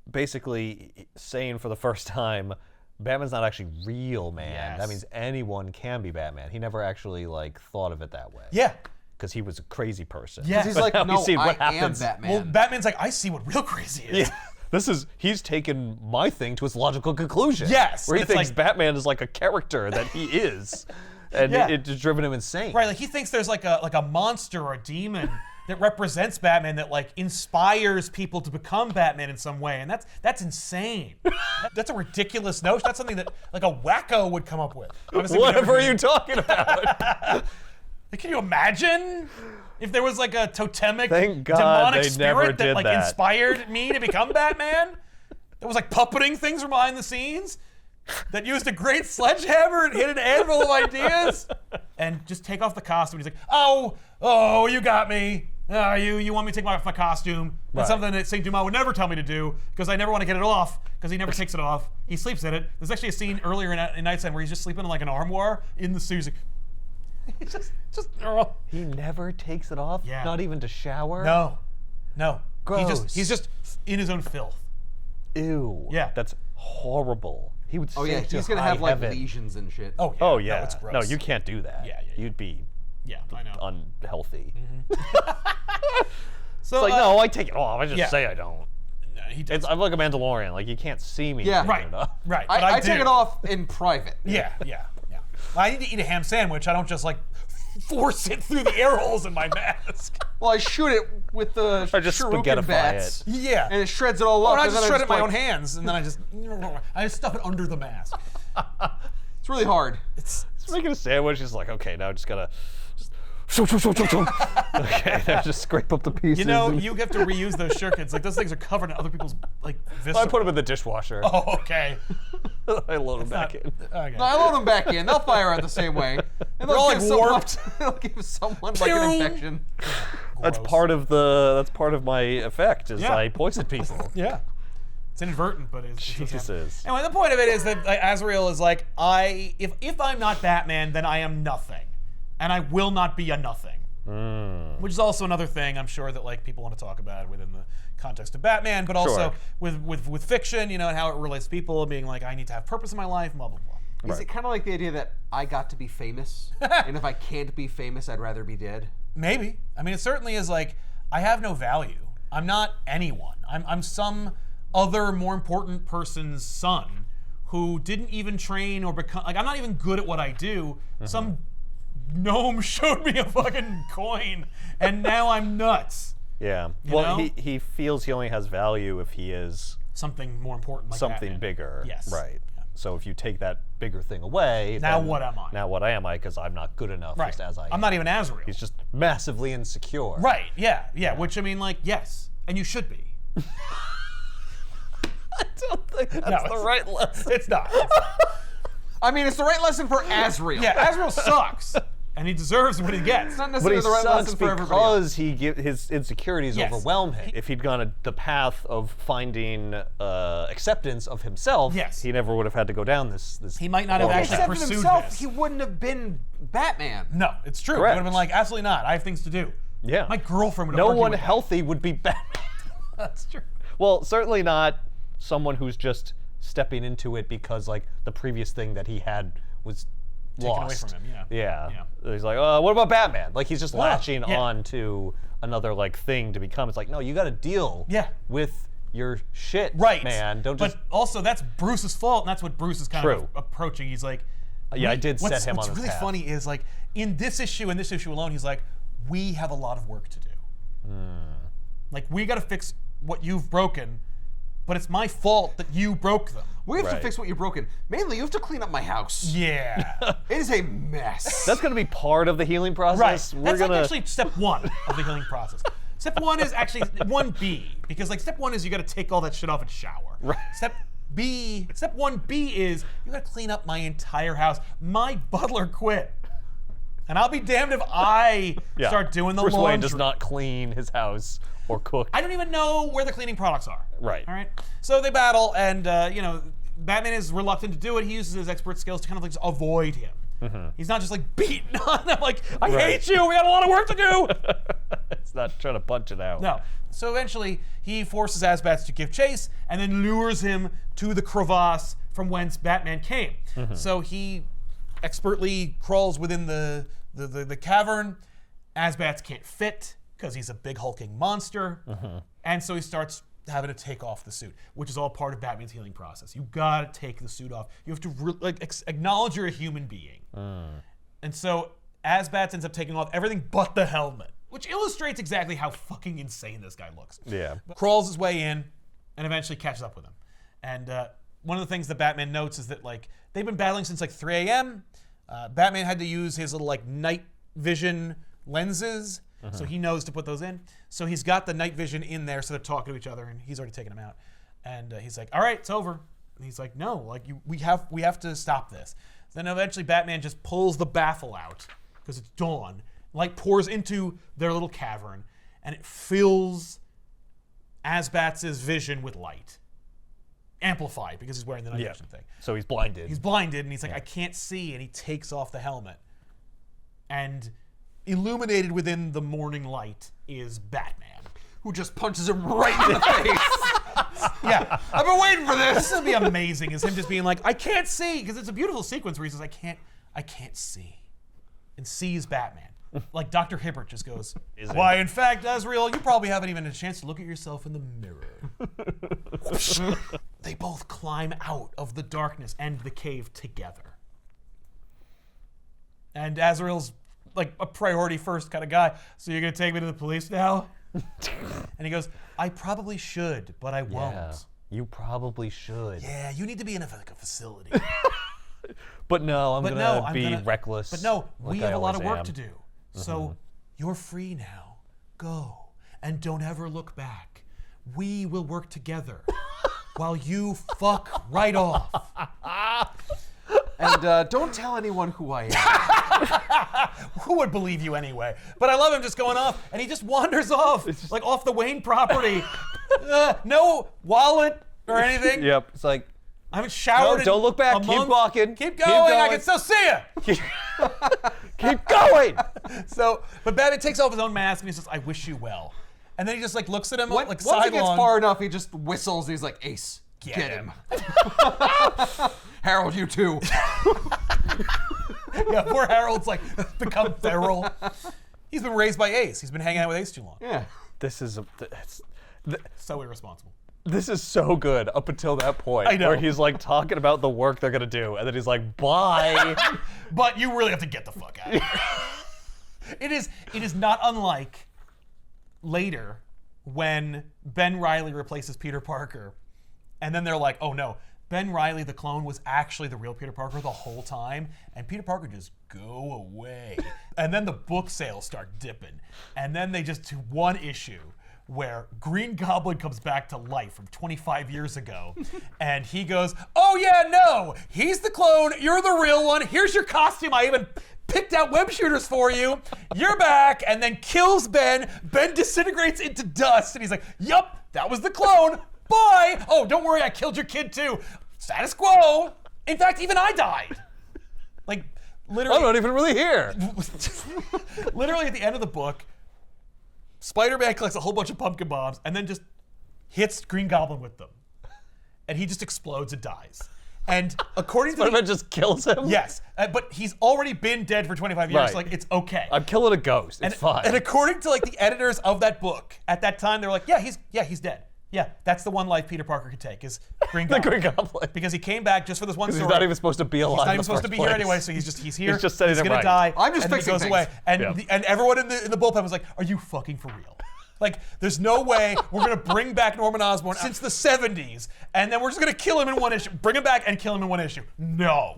B: basically saying for the first time, Batman's not actually real, man.
A: Yes.
B: That means anyone can be Batman. He never actually like thought of it that way.
A: Yeah.
B: Because he was a crazy person.
A: Yeah.
C: He's
B: But
C: like,
B: now we
C: no,
B: see what
C: I am
B: happens.
C: Batman.
A: Well, Batman's like, I see what real crazy is.
B: Yeah. He's taken my thing to its logical conclusion.
A: Yes,
B: Where he
A: it's
B: thinks
A: like-
B: Batman is like a character that he is. And
A: Yeah.
B: it's driven him insane.
A: Right, like he thinks there's like a monster or a demon that represents Batman that like inspires people to become Batman in some way, and that's insane. That's a ridiculous notion. That's something that like a wacko would come up with. Obviously, we
B: Whatever
A: never
B: are you
A: did.
B: talking about?
A: Can you imagine if there was like a totemic
B: Thank God
A: demonic
B: they never
A: spirit that
B: did
A: like
B: that.
A: inspired me to become Batman? That was like puppeting things from behind the scenes? That used a great sledgehammer and hit an anvil of ideas? And just take off the costume. He's like, oh, you got me. You want me to take off my costume? That's
B: Right.
A: something that Saint Dumas would never tell me to do because I never want to get it off because he never takes it off. He sleeps in it. There's actually a scene earlier in KnightsEnd where he's just sleeping in like an armoire in the suit. He's like, he's just
B: He never takes it off?
A: Yeah.
B: Not even to shower?
A: No.
B: Gross.
A: He's just in his own filth.
B: Ew.
A: Yeah.
B: That's horrible. He would
C: Oh, yeah,
B: sink to
C: he's going to
B: high
C: have, like,
B: heaven.
C: lesions and shit.
A: Oh, yeah.
B: Oh,
A: No,
B: yeah.
A: it's gross.
B: No, you can't do that.
A: Yeah.
B: You'd be
A: Yeah, I know.
B: unhealthy.
A: So,
B: It's like, no, I take it off. I just
A: yeah.
B: say I don't.
A: no, he does.
B: I'm like a Mandalorian. Like, you can't see me
C: Yeah.
B: taking
A: Right.
B: it off.
A: Right. But
C: I
A: do.
C: take it off in private.
A: Yeah. I need to eat a ham sandwich. I don't just like force it through the air holes in my mask.
C: Well, I shoot it with the
B: I just
C: shuriken
B: spaghettify
C: bats.
B: it.
A: Yeah.
C: And it shreds it all
A: Or
C: up.
A: I
C: and
A: just
C: then
A: shred it in my
C: like-
A: own hands, and then I just stuff it under the mask.
C: It's really hard.
A: It's
B: making a sandwich. He's like, okay, now I just gotta okay, now just scrape up the pieces.
A: You know, you have to reuse those shirkins. Like those things are covered in other people's like viscera.
B: I put them in the dishwasher.
A: Oh, okay.
B: I load them back in.
A: Okay.
C: No, I load them back in. They'll fire out the same way. And
A: They're all, like, warped.
C: They'll give someone like an infection.
B: That's
A: Gross.
B: part of my effect is
A: Yeah.
B: I poison people.
A: Yeah. It's inadvertent, but it's
B: Jesus.
A: Anyway, the point of it is that Azrael is like, if I'm not Batman, then I am nothing. And I will not be a nothing. Which is also another thing I'm sure that like people want to talk about within the context of Batman, but also with fiction, you know, and how it relates to people being like, I need to have purpose in my life, blah, blah, blah.
C: Is it kind of like the idea that I got to be famous, and if I can't be famous, I'd rather be dead?
A: Maybe. I mean, it certainly is like, I have no value. I'm not anyone. I'm some other more important person's son who didn't even train or become, like, I'm not even good at what I do. Some gnome showed me a fucking coin, and now I'm nuts.
B: Yeah.
A: You
B: Well,
A: know?
B: he feels he only has value if he is
A: Something more important, like
B: something
A: Batman.
B: bigger.
A: Yes.
B: Right. So if you take that bigger thing away,
A: Now
B: then
A: what am I?
B: Now what am I? Because I'm not good enough
A: Right.
B: just as I am.
A: I'm not even Azrael.
B: He's just massively insecure.
A: Right, yeah. Which, I mean, like, yes. And you should be.
B: I don't think that's
A: No,
B: the
A: it's-
B: right lesson.
A: It's not.
C: I mean, it's the right lesson for Azrael.
A: Yeah, Azrael sucks. And he deserves what he gets.
C: It's not
B: But
C: necessarily
B: he
C: the right
B: sucks
C: lesson for everybody else.
B: because his insecurities
A: Yes.
B: overwhelm him. If he'd gone the path of finding acceptance of himself,
A: Yes.
B: he never would have had to go down this.
A: He might not have
B: horrible
A: actually
B: path.
C: Except for
A: pursued
C: himself,
A: this.
C: he wouldn't have been Batman.
A: No, it's true.
B: Correct.
A: He would have been like, absolutely not. I have things to do.
B: Yeah.
A: My girlfriend would
B: No
A: argue
B: one
A: with that.
B: healthy would be Batman.
A: That's true.
B: Well, certainly not someone who's just stepping into it because like the previous thing that he had was
A: Taken away
B: lost.
A: from him,
B: Yeah. He's like, what about Batman? Like he's just latching
A: yeah.
B: on to another like thing to become. It's like, no, you got to deal with your shit,
A: Right.
B: man. Don't just.
A: But also, that's Bruce's fault, and that's what Bruce is kind
B: True.
A: of approaching. He's like,
B: Yeah, I did set him on
A: What's
B: this
A: really
B: path.
A: funny is like in this issue and this issue alone, he's like, we have a lot of work to do. Like we got to fix what you've broken, but it's my fault that you broke them.
C: We have to
B: Right.
C: fix what you've broken. Mainly, you have to clean up my house.
A: Yeah.
C: It is a mess.
B: That's going to be part of the healing process.
A: Right.
B: We're
A: That's
B: gonna.
A: like actually step one of the healing process. Step one is actually 1B, because like step one is you got to take all that shit off and shower.
B: Right.
A: Step 1B is you got to clean up my entire house. My butler quit, and I'll be damned if I
B: Yeah.
A: start doing the
B: Bruce
A: laundry.
B: Wayne does not clean his house or cook.
A: I don't even know where the cleaning products are.
B: Right.
A: All right. So they battle, and you know, Batman is reluctant to do it. He uses his expert skills to kind of like just avoid him. He's not just like beating on him like, I
B: Right.
A: hate you. We got a lot of work to do.
B: It's not trying to punch it out.
A: No. So eventually, he forces Azbats to give chase, and then lures him to the crevasse from whence Batman came. So he expertly crawls within the cavern. Azbats can't fit because he's a big hulking monster, and so he starts having to take off the suit, which is all part of Batman's healing process. You gotta take the suit off. You have to acknowledge you're a human being. And so Azbats ends up taking off everything but the helmet, which illustrates exactly how fucking insane this guy looks.
B: Yeah.
A: Crawls his way in and eventually catches up with him. And one of the things that Batman notes is that like they've been battling since like 3 a.m. Batman had to use his little like night vision lenses, so he knows to put those in. So he's got the night vision in there, so they're talking to each other, and he's already taken him out. And he's like, "All right, it's over." And he's like, "No, like we have to stop this." Then eventually Batman just pulls the baffle out because it's dawn. Light pours into their little cavern, and it fills Azbats' vision with light. Amplified because he's wearing the night vision thing.
B: So he's blinded.
A: He's blinded, and he's like, I can't see, and he takes off the helmet. And illuminated within the morning light is Batman.
C: Who just punches him right in the face.
A: Yeah.
C: I've been waiting for
A: This
C: this.
A: would be amazing, is him just being like, I can't see, because it's a beautiful sequence where he says, I can't see. And sees Batman. Like Dr. Hibbert just goes, why, in fact, Azrael, you probably haven't even had a chance to look at yourself in the mirror. They both climb out of the darkness and the cave together. And Azrael's like a priority first kind of guy. So you're going to take me to the police now? And he goes, I probably should, but I won't.
B: Yeah. You probably should.
A: Yeah, you need to be in a facility.
B: But no, I'm
A: But
B: gonna
A: no, I'm
B: be
A: gonna-
B: reckless.
A: But no, we
B: like I
A: have a lot of
B: always
A: work
B: am.
A: to do. So you're free now. Go. And don't ever look back. We will work together while you fuck right off.
C: And don't tell anyone who I am.
A: Who would believe you anyway? But I love him just going off, and he just wanders off, like off the Wayne property. No wallet or anything.
B: Yep. It's like,
A: I haven't showered.
B: No,
A: in
B: don't look back.
A: a
B: Keep
A: month.
B: walking.
A: Keep
B: Keep
A: going. I
B: going.
A: can still see you.
B: keep going.
A: So, but Batman takes off his own mask and he says, "I wish you well." And then he just like looks at him like
C: Once he
A: sidelong.
C: gets far enough, he just whistles. And he's like, Ace,
A: Get
C: get
A: him.
C: him. Harold, you too.
A: Yeah, poor Harold's like become feral. He's been raised by Ace. He's been hanging out with Ace too long.
C: Yeah.
B: This is
A: So irresponsible.
B: this is so good up until that point
A: I know.
B: where he's like talking about the work they're gonna do, and then he's like, "Bye."
A: But you really have to get the fuck out of here. It is not unlike later when Ben Reilly replaces Peter Parker, and then they're like, "Oh no, Ben Reilly the clone was actually the real Peter Parker the whole time, and Peter Parker just go away." And then the book sales start dipping, and then they just do one issue where Green Goblin comes back to life from 25 years ago, and he goes, "Oh yeah, no, he's the clone, you're the real one, here's your costume, I even picked out web shooters for you, you're back," and then kills Ben. Ben disintegrates into dust, and he's like, "Yup, that was the clone, bye. Oh, don't worry, I killed your kid too. Status quo. In fact, even I died." Like, literally.
B: I'm not even really here.
A: Literally at the end of the book, Spider-Man collects a whole bunch of pumpkin bombs and then just hits Green Goblin with them. And he just explodes and dies. And according to
B: Spider-Man just kills him.
A: Yes, but he's already been dead for 25 years,
B: Right.
A: so like it's okay.
B: I'm killing a ghost. It's fine.
A: And according to like the editors of that book, at that time they were like, yeah, he's dead. Yeah, that's the one life Peter Parker could take is Green
B: the
A: Goblin.
B: Green Goblin.
A: Because he came back just for this one story.
B: He's not even supposed to be alive.
A: He's not
B: in
A: even
B: the
A: supposed to
B: first
A: be here
B: place.
A: anyway, so he's here.
B: He's just setting
A: he's
B: it
A: gonna
B: right.
A: die.
C: I'm just
A: and then he
C: fixing
A: goes
C: things.
A: away. And
B: Yeah.
A: and everyone in the bullpen was like, "Are you fucking for real? Like, there's no way we're gonna bring back Norman Osborn since the 70s, and then we're just gonna kill him in one issue, bring him back and kill him in one issue. No,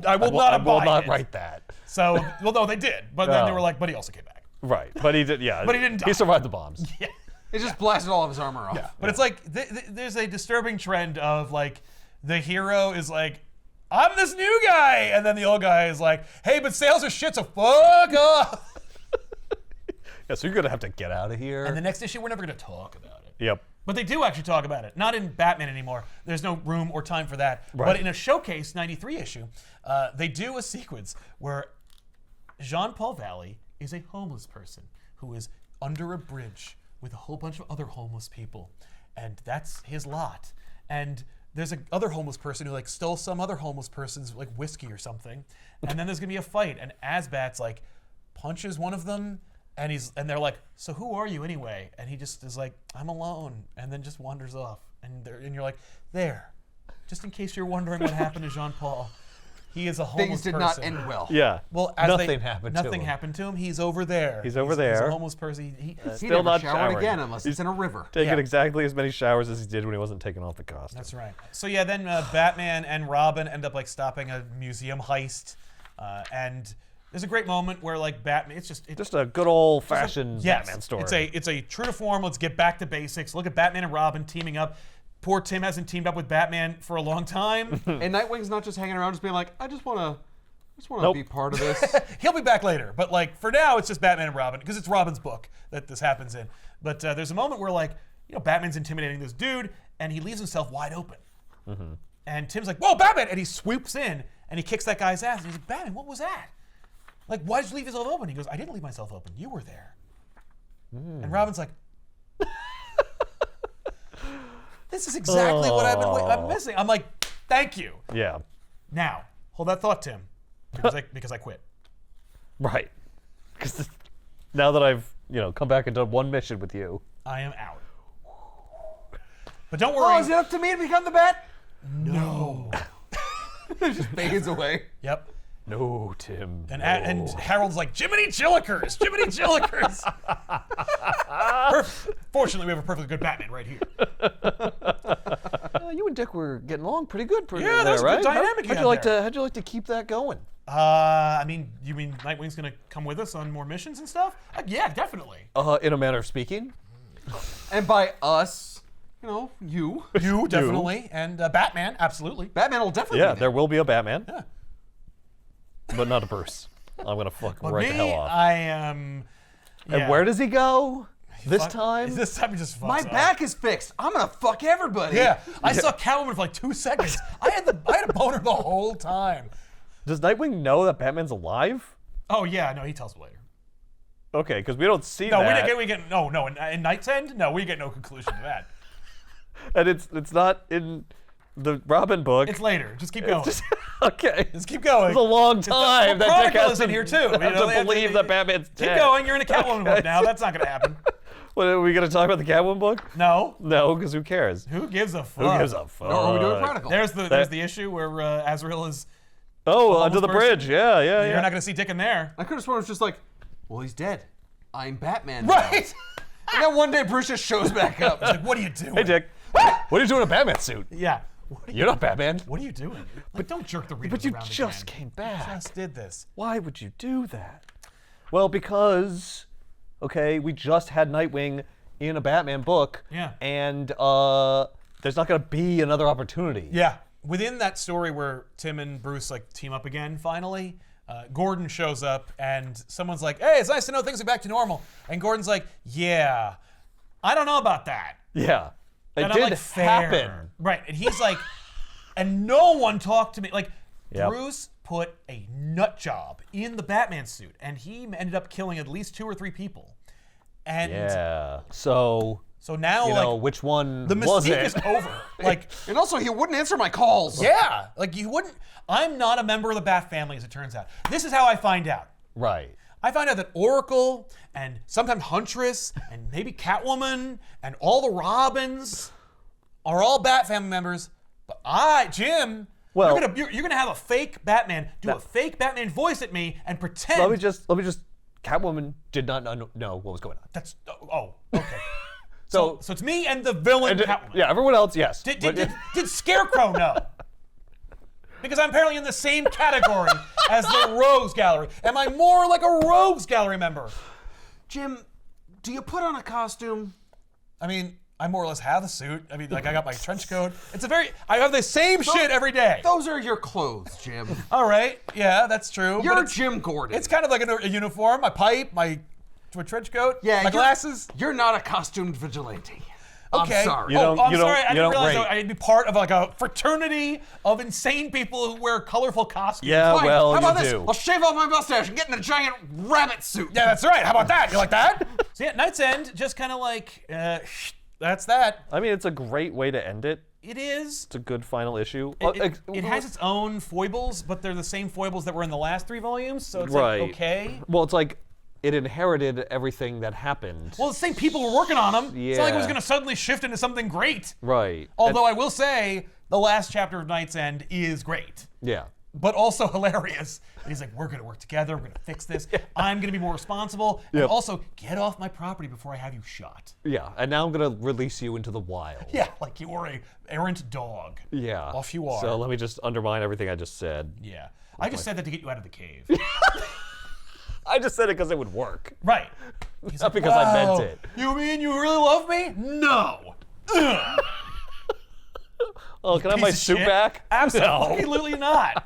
A: I will not
B: I will
A: abide
B: not
A: it."
B: write that.
A: So, well, no, they did, but then they
B: No.
A: were like, "But he also came back."
B: Right, but he did. Yeah,
A: But he didn't die.
B: He survived the bombs.
A: Yeah.
C: It just blasted all of his armor off.
A: But it's like there's a disturbing trend of like the hero is like, "I'm this new guy," and then the old guy is like, "Hey, but sales are shit, so fuck off."
B: Yeah, so you're gonna have to get out of here.
A: And the next issue, we're never gonna talk about it.
B: Yep.
A: But they do actually talk about it. Not in Batman anymore. There's no room or time for that.
B: Right.
A: But in a Showcase 93 issue, they do a sequence where Jean-Paul Valley is a homeless person who is under a bridge with a whole bunch of other homeless people. And that's his lot. And there's a other homeless person who like stole some other homeless person's like whiskey or something. And then there's gonna be a fight. And Asbat's like punches one of them. And they're like, "So who are you anyway?" And he just is like, "I'm alone," and then just wanders off. And you're like, there. Just in case you're wondering what happened to Jean-Paul, he is a homeless
C: Things did
A: person.
C: not end well.
B: Yeah.
A: Well,
B: nothing happened to him.
A: Nothing happened to him. He's over there.
B: He's over
A: He's
B: there.
A: a homeless person.
C: He
B: Still
C: never
B: not
C: showered
B: showering.
C: again unless it's in a river.
B: Taking
A: Yeah.
B: exactly as many showers as he did when he wasn't taking off the costume.
A: That's right. So yeah, then Batman and Robin end up like stopping a museum heist, and there's a great moment where like Batman, it's just
B: Just a good old-fashioned
A: yes,
B: Batman story.
A: It's a true to form. Let's get back to basics. Look at Batman and Robin teaming up. Poor Tim hasn't teamed up with Batman for a long time.
C: And Nightwing's not just hanging around, just being like, I just want to
B: Nope.
C: be part of this.
A: He'll be back later, but like for now, it's just Batman and Robin because it's Robin's book that this happens in. But there's a moment where like Batman's intimidating this dude and he leaves himself wide open. And Tim's like, "Whoa, Batman!" And he swoops in and he kicks that guy's ass. And he's like, "Batman, what was that? Like, why did you leave yourself open?" He goes, "I didn't leave myself open. You were there." And Robin's like, "This is exactly what I'm missing." I'm like, "Thank you."
B: Yeah.
A: Now, hold that thought, Tim, because I quit.
B: Right. Because now that I've come back and done one mission with you.
A: I am out. But don't worry.
C: Oh, is it up to me to become the Bat?
A: No.
C: It just fades away.
A: Yep.
B: No, Tim.
A: And Harold's like, "Jiminy Jillikers, Jiminy Jillikers." Fortunately, we have a perfectly good Batman right here.
B: You and Dick were getting along pretty good.
A: Yeah, there's a good
B: right?
A: dynamic you
B: How'd
A: had
B: you like
A: there.
B: how'd you like to keep that going?
A: I mean, you mean Nightwing's gonna come with us on more missions and stuff? Yeah, definitely.
B: In a manner of speaking.
C: And by us, you know, you.
A: You definitely, and Batman, absolutely.
C: Batman will definitely
B: Yeah,
C: be
B: there will be a Batman.
A: Yeah.
B: But not a Bruce. I'm gonna fuck
A: But
B: right
A: me,
B: the hell off.
A: I am.
B: And where does he go? This
A: Fuck-
B: time?
A: This time he just fucks
C: My
A: up.
C: back is fixed. I'm gonna fuck everybody.
A: Yeah, I saw Catwoman for like 2 seconds. I had a boner the whole time.
B: Does Nightwing know that Batman's alive?
A: Oh yeah, no, he tells me later.
B: Okay, because we don't see
A: No,
B: that.
A: we get no. In KnightsEnd, no, we get no conclusion to that.
B: And it's not in the Robin book.
A: It's later. Just keep going.
B: Just- okay.
A: Just keep going.
B: It's a long time that Dick
A: Chronicle
B: has
A: is in
B: to,
A: here too.
B: have
A: You know,
B: to
A: they have
B: believe that Batman's
A: Keep
B: dead.
A: going. You're in a Catwoman book now. That's not gonna happen.
B: What, are we gonna talk about the Catwoman book?
A: No.
B: No, because who cares?
A: Who gives a fuck?
B: Who gives a fuck?
C: Or are we doing Chronicle?
A: There's the issue where Azrael is.
B: Oh, under the
A: person.
B: bridge. Yeah.
A: You're not gonna see Dick in there.
C: I could have sworn it was just like, well, he's dead. I'm Batman. now.
A: Right.
C: And then one day Bruce just shows back up.
A: Like, what are you doing?
B: Hey, Dick. What are you doing in a Batman suit?
A: Yeah.
B: You're not Batman.
A: What are you doing? Like, don't jerk the readers
B: But you
A: around
B: just
A: again.
B: came back.
A: You just did this.
B: Why would you do that? Well, because, okay, we just had Nightwing in a Batman book.
A: Yeah.
B: And there's not going to be another opportunity.
A: Yeah. Within that story where Tim and Bruce like team up again finally, Gordon shows up and someone's like, "Hey, it's nice to know things are back to normal." And Gordon's like, "Yeah, I don't know about that."
B: Yeah. It
A: And
B: did
A: I'm like, fair.
B: happen.
A: Right. And he's like, and no one talked to me. Like,
B: Yep.
A: Bruce put a nut job in the Batman suit, and he ended up killing at least 2 or 3 people. And
B: Yeah. So,
A: now,
B: you
A: like,
B: know, which one
A: the
B: was
A: mystique
B: it?
A: is over. Like,
C: And also, he wouldn't answer my calls.
A: yeah. Like, you wouldn't. I'm not a member of the Bat family, as it turns out. This is how I find out.
B: Right.
A: I find out that Oracle and sometimes Huntress and maybe Catwoman and all the Robins are all Bat family members. But Jim,
B: Well-
A: you're gonna have a fake Batman do a fake Batman voice at me and pretend.
B: Let me just. Catwoman did not know what was going on.
A: That's okay.
B: So,
A: So it's me and the villain
B: and,
A: Catwoman.
B: yeah, everyone else, yes.
A: Did
B: But-
A: Scarecrow know? Because I'm apparently in the same category as the Rogues Gallery. Am I more like a Rogues Gallery member?
C: Jim, do you put on a costume?
A: I mean, I more or less have a suit. I mean, like, I got my trench coat. I have the same shit every day.
C: Those are your clothes, Jim.
A: All right, yeah, that's true.
C: You're
A: but it's,
C: Jim Gordon.
A: it's kind of like a uniform, my pipe, my trench coat,
C: yeah,
A: my
C: you're-
A: glasses.
C: You're not a costumed vigilante.
A: Okay.
C: I'm sorry.
B: You don't-
A: I'm
B: you don't-
A: sorry. I
B: you
A: didn't
B: don't
A: realize
B: rate.
A: that I'd be part of like a fraternity of insane people who wear colorful costumes.
B: Yeah,
C: Fine,
B: well,
C: how about
B: you
C: this?
B: do.
C: I'll shave off my mustache and get in a giant rabbit suit.
A: Yeah, that's right. How about that? You like that? So yeah, KnightsEnd, just kind of like, that's that.
B: I mean, it's a great way to end it.
A: It is.
B: It's a good final issue.
A: It has its own foibles, but they're the same foibles that were in the last 3 volumes, so it's
B: Right.
A: like, okay.
B: Well, it's like it inherited everything that happened.
A: Well, the same people were working on them. It's not like it was
B: Yeah.
A: going to suddenly shift into something great.
B: Right.
A: Although I will say, the last chapter of KnightsEnd is great,
B: Yeah.
A: but also hilarious. And he's like, we're going to work together. We're going to fix this. I'm going to be more responsible. And
B: Yep.
A: also, get off my property before I have you shot.
B: Yeah. And now I'm gonna release you into the wild.
A: Yeah, like you were a errant dog.
B: Yeah.
A: Off you are.
B: So let me just undermine everything I just said.
A: Yeah. I just said that to get you out of the cave.
B: I just said it because it would work.
A: Right. He's
B: Not because I meant
A: "Wow,
B: it."
A: You mean you really love me? No. Ugh.
B: Oh, can I have my
A: Piece of
B: suit
A: shit.
B: back?
A: Absolutely not.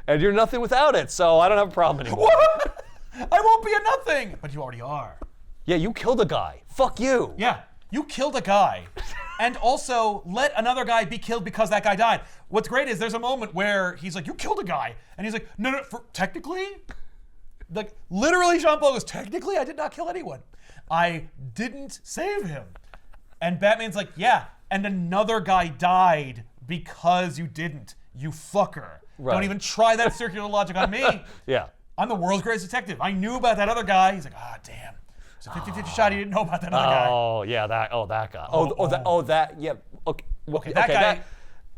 B: And you're nothing without it, so I don't have a problem anymore.
A: What? I won't be a nothing. But you already are.
B: Yeah, you killed a guy. Fuck you.
A: Yeah. You killed a guy. And also let another guy be killed because that guy died. What's great is there's a moment where he's like, you killed a guy. And he's like, no, technically? Like, literally, Jean-Paul goes, technically, I did not kill anyone. I didn't save him. And Batman's like, yeah, and another guy died because you didn't, you fucker.
B: Right.
A: Don't even try that circular logic on me.
B: Yeah.
A: I'm the world's greatest detective. I knew about that other guy. He's like, damn. It's a 50-50 shot. He didn't know about that other guy.
B: Oh, yeah, that guy. Yeah. Okay.
A: Okay, that guy.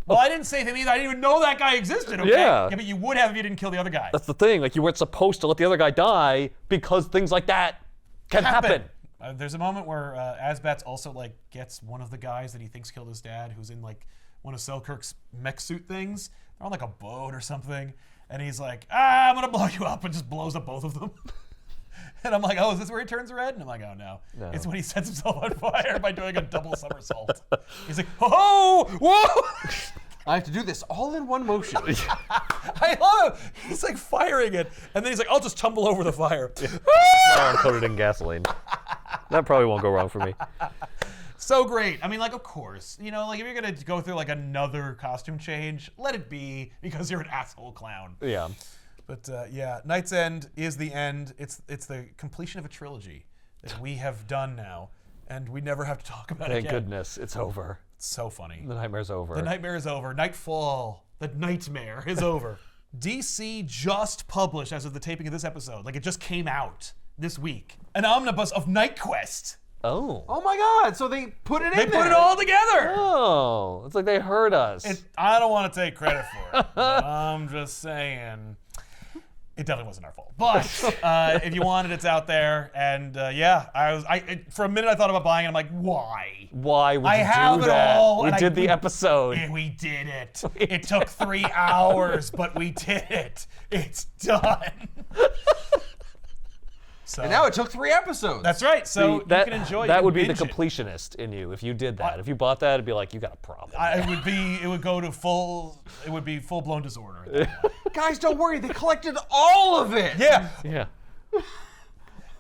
A: Well, I didn't save him either. I didn't even know that guy existed, okay?
B: Yeah.
A: But you would have if you didn't kill the other guy.
B: That's the thing. Like, you weren't supposed to let the other guy die because things like that can happen.
A: There's a moment where Asbats also like gets one of the guys that he thinks killed his dad, who's in like one of Selkirk's mech suit things. They're on like a boat or something. And he's like, I'm going to blow you up, and just blows up both of them. And I'm like, oh, is this where he turns red? And I'm like, oh, no. It's when he sets himself on fire by doing a double somersault. He's like, oh, whoa!
C: I have to do this all in one motion.
A: I love him. He's like firing it. And then he's like, I'll just tumble over the fire.
B: Now I'm coated in gasoline. That probably won't go wrong for me.
A: So great. I mean, like, of course, you know, like if you're going to go through like another costume change, let it be because you're an asshole clown.
B: Yeah.
A: But yeah, KnightsEnd is the end. It's the completion of a trilogy that we have done now, and we never have to talk about it
B: Thank
A: again.
B: goodness, it's over.
A: It's so funny.
B: The nightmare's over.
A: The nightmare is over. Nightfall. The nightmare is over. DC just published, as of the taping of this episode, like it just came out this week, an omnibus of NightQuest.
B: Oh.
C: Oh my God! So they put it in there.
A: They put it all together.
B: Oh, it's like they heard us.
A: I don't want to take credit for it, but I'm just saying. It definitely wasn't our fault. But if you want it, it's out there. And yeah, for a minute I thought about buying it. I'm like, why?
B: Why would
A: I
B: you
A: have
B: do
A: it
B: that?
A: all,
B: We
A: and
B: did the episode.
A: Yeah, we did it. It took 3 hours, but we did it. It's done. So,
C: And now it took 3 episodes.
A: that's right. So
B: See, that,
A: you can enjoy.
B: That
A: you
B: would
A: can
B: be the
A: binge it.
B: completionist in you if you did that. If you bought that, it'd be like, you got a problem.
A: It would go to full. It would be full blown disorder. At that point.
C: Guys, don't worry. They collected all of it.
A: Yeah.
B: Yeah.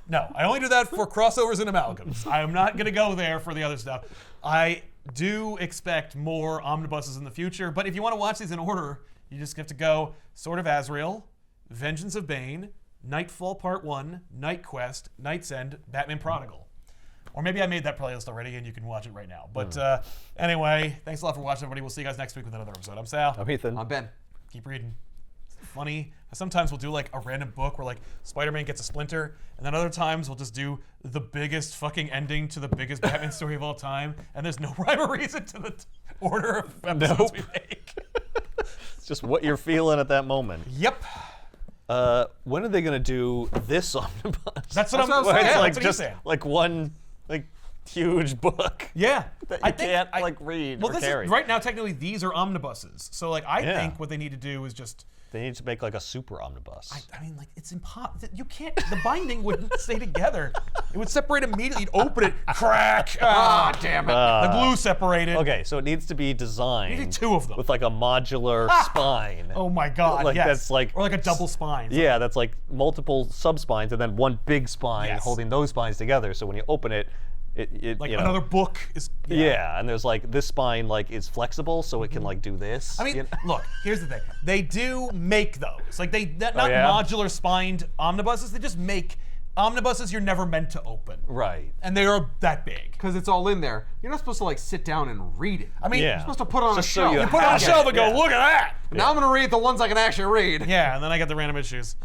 A: No, I only do that for crossovers and amalgams. I am not going to go there for the other stuff. I do expect more omnibuses in the future, but if you want to watch these in order, you just have to go Sword of Azrael, Vengeance of Bane, Nightfall Part 1, NightQuest, KnightsEnd, Batman Prodigal. Or maybe I made that playlist already and you can watch it right now. But anyway, thanks a lot for watching, everybody. We'll see you guys next week with another episode. I'm Sal.
B: I'm Ethan.
C: I'm Ben.
A: Keep reading. It's funny. Sometimes we'll do like a random book where like Spider-Man gets a splinter, and then other times we'll just do the biggest fucking ending to the biggest Batman story of all time, and there's no rhyme or reason to the order of episodes we make.
B: It's just what you're feeling at that moment.
A: Yep.
B: When are they going to do this omnibus?
A: That's what I'm
C: what I'm
A: saying.
C: saying.
A: Yeah,
B: like
A: that's what he's
B: just
A: saying.
B: like one like huge book.
A: Yeah.
B: That you can't like read
A: Well,
B: or
A: this
B: carry.
A: is right now. Technically, these are omnibuses. So, like, I
B: Yeah.
A: think what they need to do is just.
B: They need to make like a super omnibus.
A: I mean, like, it's impossible. You can't. The binding wouldn't stay together. It would separate immediately. You'd open it, crack.
C: Ah, damn it.
A: The glue separated.
B: Okay, so it needs to be designed
A: You need 2 of them.
B: with like a modular spine.
A: Oh my God!
B: Like,
A: yes.
B: that's like-
A: or like a double spine.
B: Yeah, that's like multiple sub-spines and then one big spine
A: Yes.
B: holding those spines together. So when you open it, it
A: Like
B: you know,
A: another book is.
B: yeah, and there's like this spine like is flexible so it can like do this.
A: I mean,
B: you know?
A: look. Here's the thing. They do make those. Like not
B: yeah?
A: modular spined omnibuses. They just make omnibuses you're never meant to open.
B: Right.
A: And they are that big.
C: Because it's all in there. You're not supposed to like sit down and read it.
A: I mean,
B: Yeah.
C: You're supposed to put it on
B: Just
C: a
B: so
C: shelf.
B: you
A: you put it on a
B: have
A: shelf and go,
B: yeah.
A: look at that.
C: Now I'm going to read the ones I can actually read.
A: Yeah, and then I get the random issues.